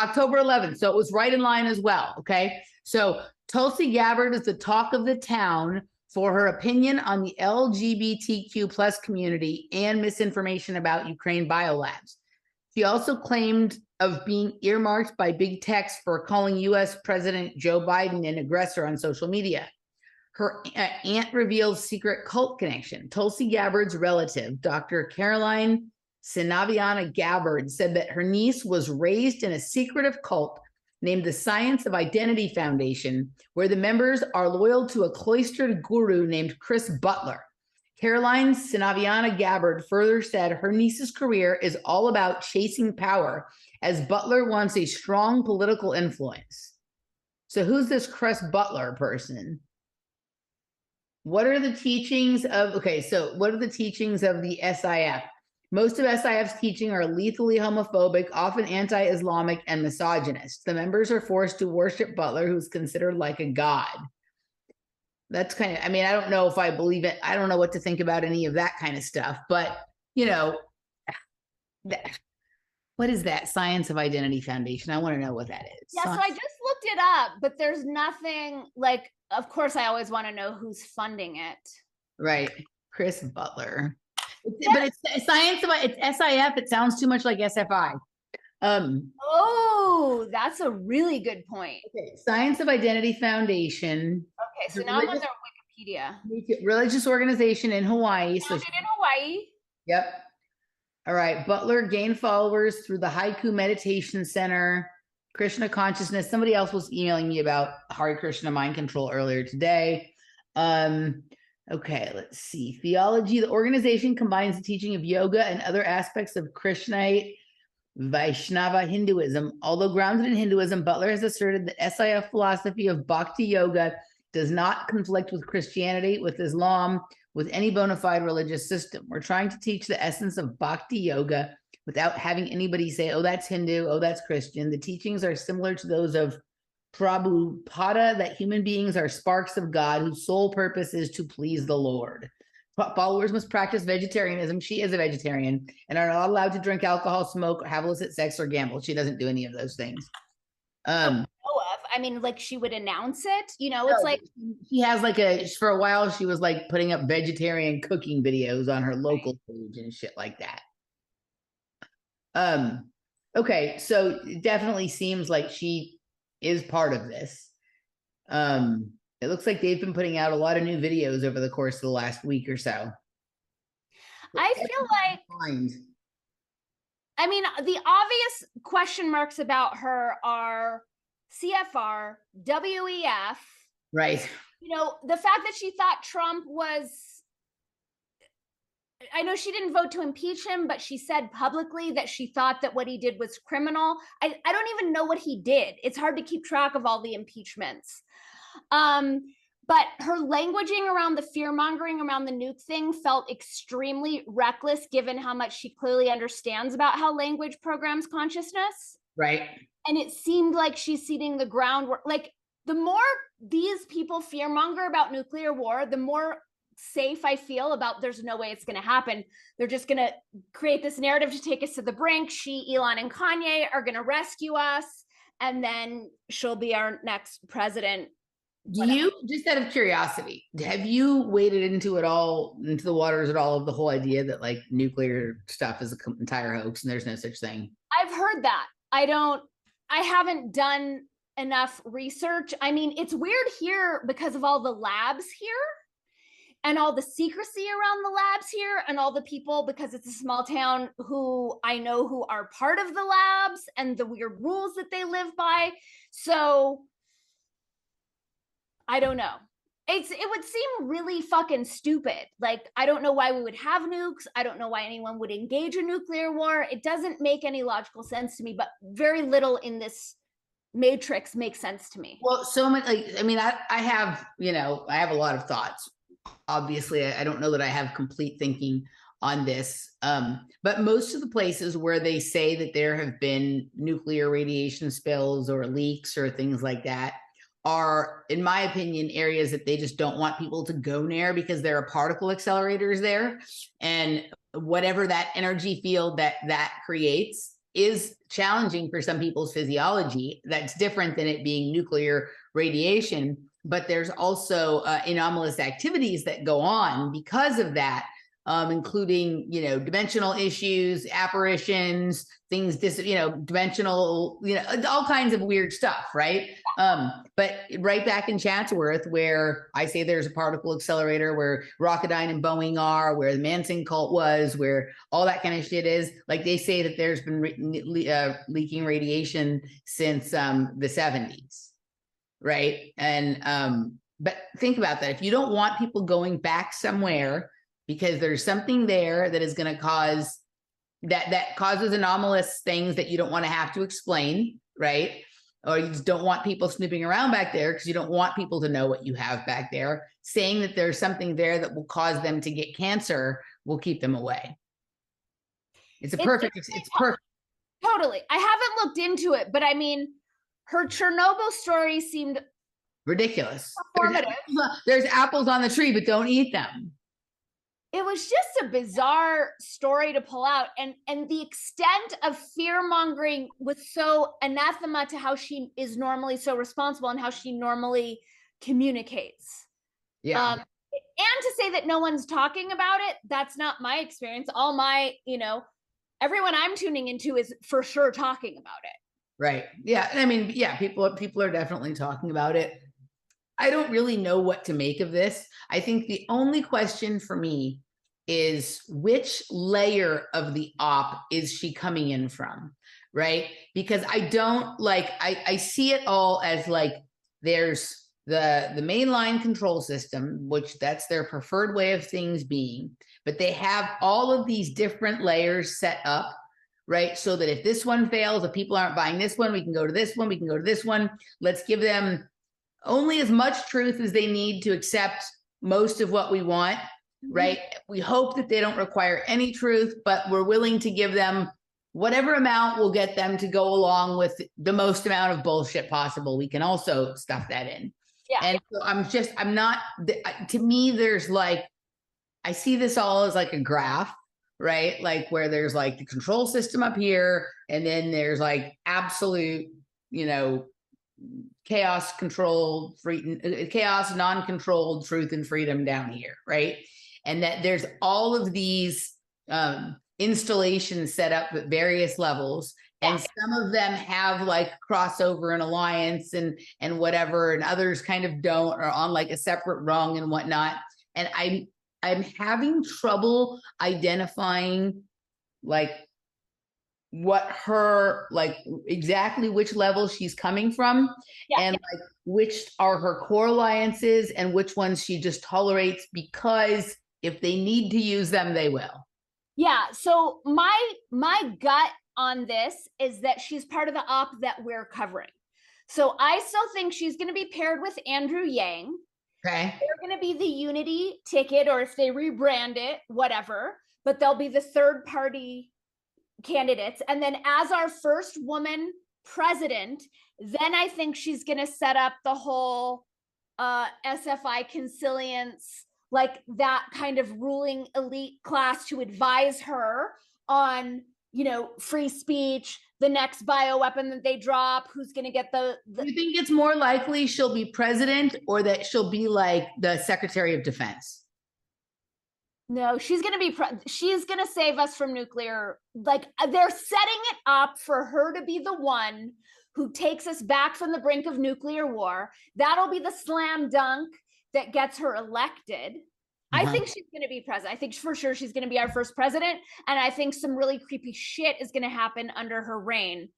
October 11th. So it was right in line as well. Okay. So Tulsi Gabbard is the talk of the town for her opinion on the LGBTQ plus community and misinformation about Ukraine biolabs. She also claimed of being earmarked by big techs for calling U.S. President Joe Biden an aggressor on social media. Her aunt reveals secret cult connection. Tulsi Gabbard's relative, Dr. Caroline Sinaviana Gabbard, said that her niece was raised in a secretive cult named the Science of Identity Foundation, where the members are loyal to a cloistered guru named Chris Butler. Caroline Sinaviana Gabbard further said her niece's career is all about chasing power, as Butler wants a strong political influence. So who's this Chris Butler person? What are the teachings of, what are the teachings of the SIF? Most of SIF's teaching are lethally homophobic, often anti-Islamic and misogynist. The members are forced to worship Butler, who's considered like a god. That's kind of, I don't know if I believe it. I don't know what to think about any of that kind of stuff, but what is that Science of Identity Foundation? I want to know what that is. Yeah, so I just looked it up, but there's nothing like, of course, I always want to know who's funding it. Right. Chris Butler. But it's Science of, it's SIF. It sounds too much like SFI. Oh, that's a really good point. Okay, Science of Identity Foundation. Okay, so now I'm on their Wikipedia. Religious organization in Hawaii. So in Hawaii. Yep. All right. Butler gained followers through the Haiku Meditation Center, Krishna Consciousness. Somebody else was emailing me about Hare Krishna mind control earlier today. Okay, let's see. Theology. The organization combines the teaching of yoga and other aspects of Krishnite Vaishnava Hinduism. Although grounded in Hinduism, Butler has asserted that SIF philosophy of bhakti yoga does not conflict with Christianity, with Islam, with any bona fide religious system. We're trying to teach the essence of bhakti yoga without having anybody say, oh, that's Hindu, oh, that's Christian. The teachings are similar to those of Prabhupada, that human beings are sparks of God whose sole purpose is to please the Lord. Followers must practice vegetarianism. She is a vegetarian and are not allowed to drink alcohol, smoke, have illicit sex, or gamble. She doesn't do any of those things. Like she would announce it, it's like she has for a while she was like putting up vegetarian cooking videos on her local page and shit like that. Okay, so it definitely seems like she is part of this. It looks like they've been putting out a lot of new videos over the course of the last week or so. I feel like, I mean, the obvious question marks about her are CFR, WEF. Right. You know, the fact that she thought Trump was, I know she didn't vote to impeach him, but she said publicly that she thought that what he did was criminal. I don't even know what he did. It's hard to keep track of all the impeachments. But her languaging around the fear mongering around the nuke thing felt extremely reckless, given how much she clearly understands about how language programs consciousness. Right. And it seemed like she's seeding the groundwork. Like, the more these people fear monger about nuclear war, the more safe I feel about there's no way it's going to happen. They're just going to create this narrative to take us to the brink. She, Elon, and Kanye are going to rescue us, and then she'll be our next president. Do you, just out of curiosity, have you waded into the waters at all of the whole idea that like nuclear stuff is an entire hoax and there's no such thing? I've heard that. I haven't done enough research. I mean, it's weird here because of all the labs here and all the secrecy around the labs here and all the people, because it's a small town, who I know who are part of the labs and the weird rules that they live by. So I don't know. It would seem really fucking stupid. Like, I don't know why we would have nukes. I don't know why anyone would engage a nuclear war. It doesn't make any logical sense to me, but very little in this matrix makes sense to me. Well, so much, like, I mean, I have, I have a lot of thoughts. Obviously, I don't know that I have complete thinking on this. But most of the places where they say that there have been nuclear radiation spills or leaks or things like that are, in my opinion, areas that they just don't want people to go near because there are particle accelerators there. And whatever that energy field that creates is challenging for some people's physiology. That's different than it being nuclear radiation. But there's also anomalous activities that go on because of that, including, dimensional issues, apparitions, things, dimensional, all kinds of weird stuff, right? But right back in Chatsworth, where I say there's a particle accelerator, where Rocketdyne and Boeing are, where the Manson cult was, where all that kind of shit is, like they say that there's been leaking radiation since the 70s, right? And but think about that. If you don't want people going back somewhere because there's something there that is going to cause that causes anomalous things that you don't want to have to explain, right? Or you just don't want people snooping around back there because you don't want people to know what you have back there. Saying that there's something there that will cause them to get cancer will keep them away. It's perfect. Totally. I haven't looked into it, but I mean, her Chernobyl story seemed ridiculous. Performative. There's apples on the tree, but don't eat them. It was just a bizarre story to pull out. And the extent of fear mongering was so anathema to how she is normally so responsible and how she normally communicates. Yeah. And to say that no one's talking about it, that's not my experience. All my, everyone I'm tuning into is for sure talking about it. Right. Yeah. I mean, yeah, people are definitely talking about it. I don't really know what to make of this. I think the only question for me is which layer of the op is she coming in from, right? Because I don't like, I see it all as like, there's the mainline control system, which that's their preferred way of things being, but they have all of these different layers set up, right? So that if this one fails, if people aren't buying this one, we can go to this one, we can go to this one. Let's give them only as much truth as they need to accept most of what we want, right? We hope that they don't require any truth, but we're willing to give them whatever amount will get them to go along with the most amount of bullshit possible. We can also stuff that in. Yeah. And so I'm not, to me, there's like, I see this all as like a graph, right? Like where there's like the control system up here, and then there's like absolute, chaos controlled, chaos, non-controlled truth and freedom down here, right? And that there's all of these installations set up at various levels, And some of them have like crossover and alliance and whatever, and others kind of don't, or on like a separate rung and whatnot. And I'm having trouble identifying like what her, like exactly which level she's coming from, and like which are her core alliances and which ones she just tolerates because if they need to use them, they will. Yeah. So my gut on this is that she's part of the op that we're covering. So I still think she's going to be paired with Andrew Yang. Okay. They're going to be the unity ticket, or if they rebrand it, whatever, but they'll be the third party candidates. And then as our first woman president, then I think she's going to set up the whole SFI consilience, like that kind of ruling elite class to advise her on, you know, free speech, the next bioweapon that they drop, who's going to get the... You think it's more likely she'll be president or that she'll be like the Secretary of Defense? No, she's going to be, she's going to save us from nuclear. Like they're setting it up for her to be the one who takes us back from the brink of nuclear war. That'll be the slam dunk that gets her elected. I think she's going to be president. I think for sure she's going to be our first president. And I think some really creepy shit is going to happen under her reign.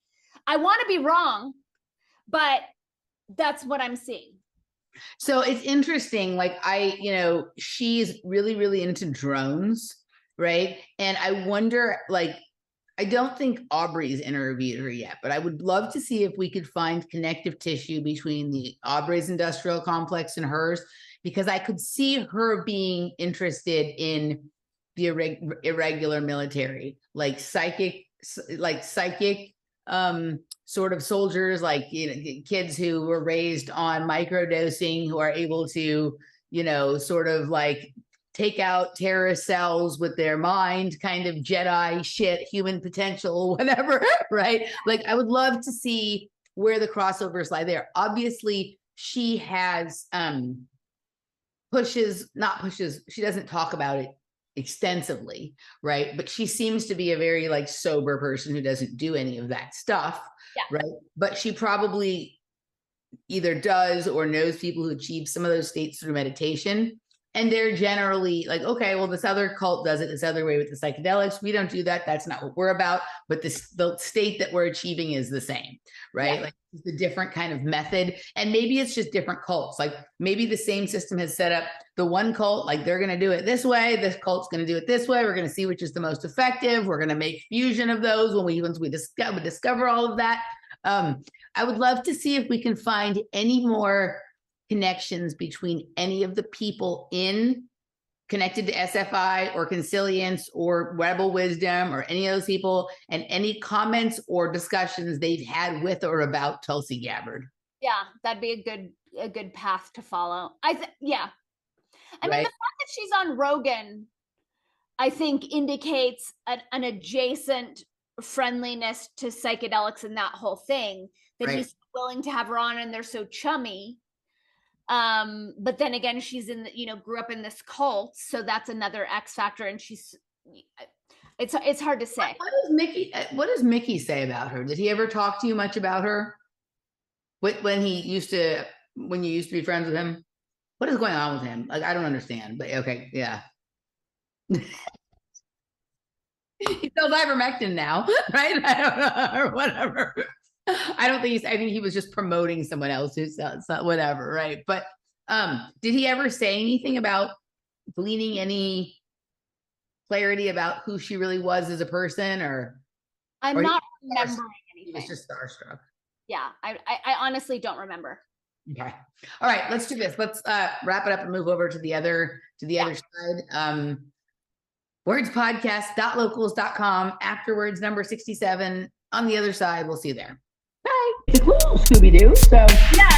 I want to be wrong, but that's what I'm seeing. So it's interesting. Like she's really, really into drones, right? And I wonder, like, I don't think Aubrey's interviewed her yet, but I would love to see if we could find connective tissue between the Aubrey's industrial complex and hers, because I could see her being interested in the irregular military, like psychic sort of soldiers, like, you know, kids who were raised on microdosing, who are able to, you know, sort of like take out terrorist cells with their mind, kind of Jedi shit, human potential, whatever, right? Like, I would love to see where the crossovers lie there. Obviously, she has she doesn't talk about it extensively, right? But she seems to be a very like sober person who doesn't do any of that stuff, right? But she probably either does or knows people who achieve some of those states through meditation. And they're generally like, okay, well, this other cult does it this other way with the psychedelics. We don't do that. That's not what we're about. But the state that we're achieving is the same, right? Like it's a different kind of method. And maybe it's just different cults. Like maybe the same system has set up the one cult, like they're going to do it this way. This cult's going to do it this way. We're going to see which is the most effective. We're going to make fusion of those once we discover all of that. I would love to see if we can find any more connections between any of the people connected to SFI or Consilience or Rebel Wisdom or any of those people, and any comments or discussions they've had with or about Tulsi Gabbard. Yeah, that'd be a good path to follow. I mean, the fact that she's on Rogan, I think indicates an adjacent friendliness to psychedelics and that whole thing, that he's willing to have her on, and they're so chummy. But then again, she's grew up in this cult, so that's another X factor, and it's hard to say. What does Mickey say about her? Did he ever talk to you much about her? When you used to be friends with him? What is going on with him? Like, I don't understand, but okay, yeah. He sells ivermectin now, right? I don't know, or whatever. I think he was just promoting someone else who sells whatever, right? But did he ever say anything about gleaning any clarity about who she really was as a person, or not remembering anything? He was just starstruck. Yeah, I honestly don't remember. Okay. All right, let's do this. Let's wrap it up and move over to the other side. Wordspodcast.locals.com, Afterwords number 67. On the other side, we'll see you there. Bye. It's cool, Scooby-Doo. So yeah.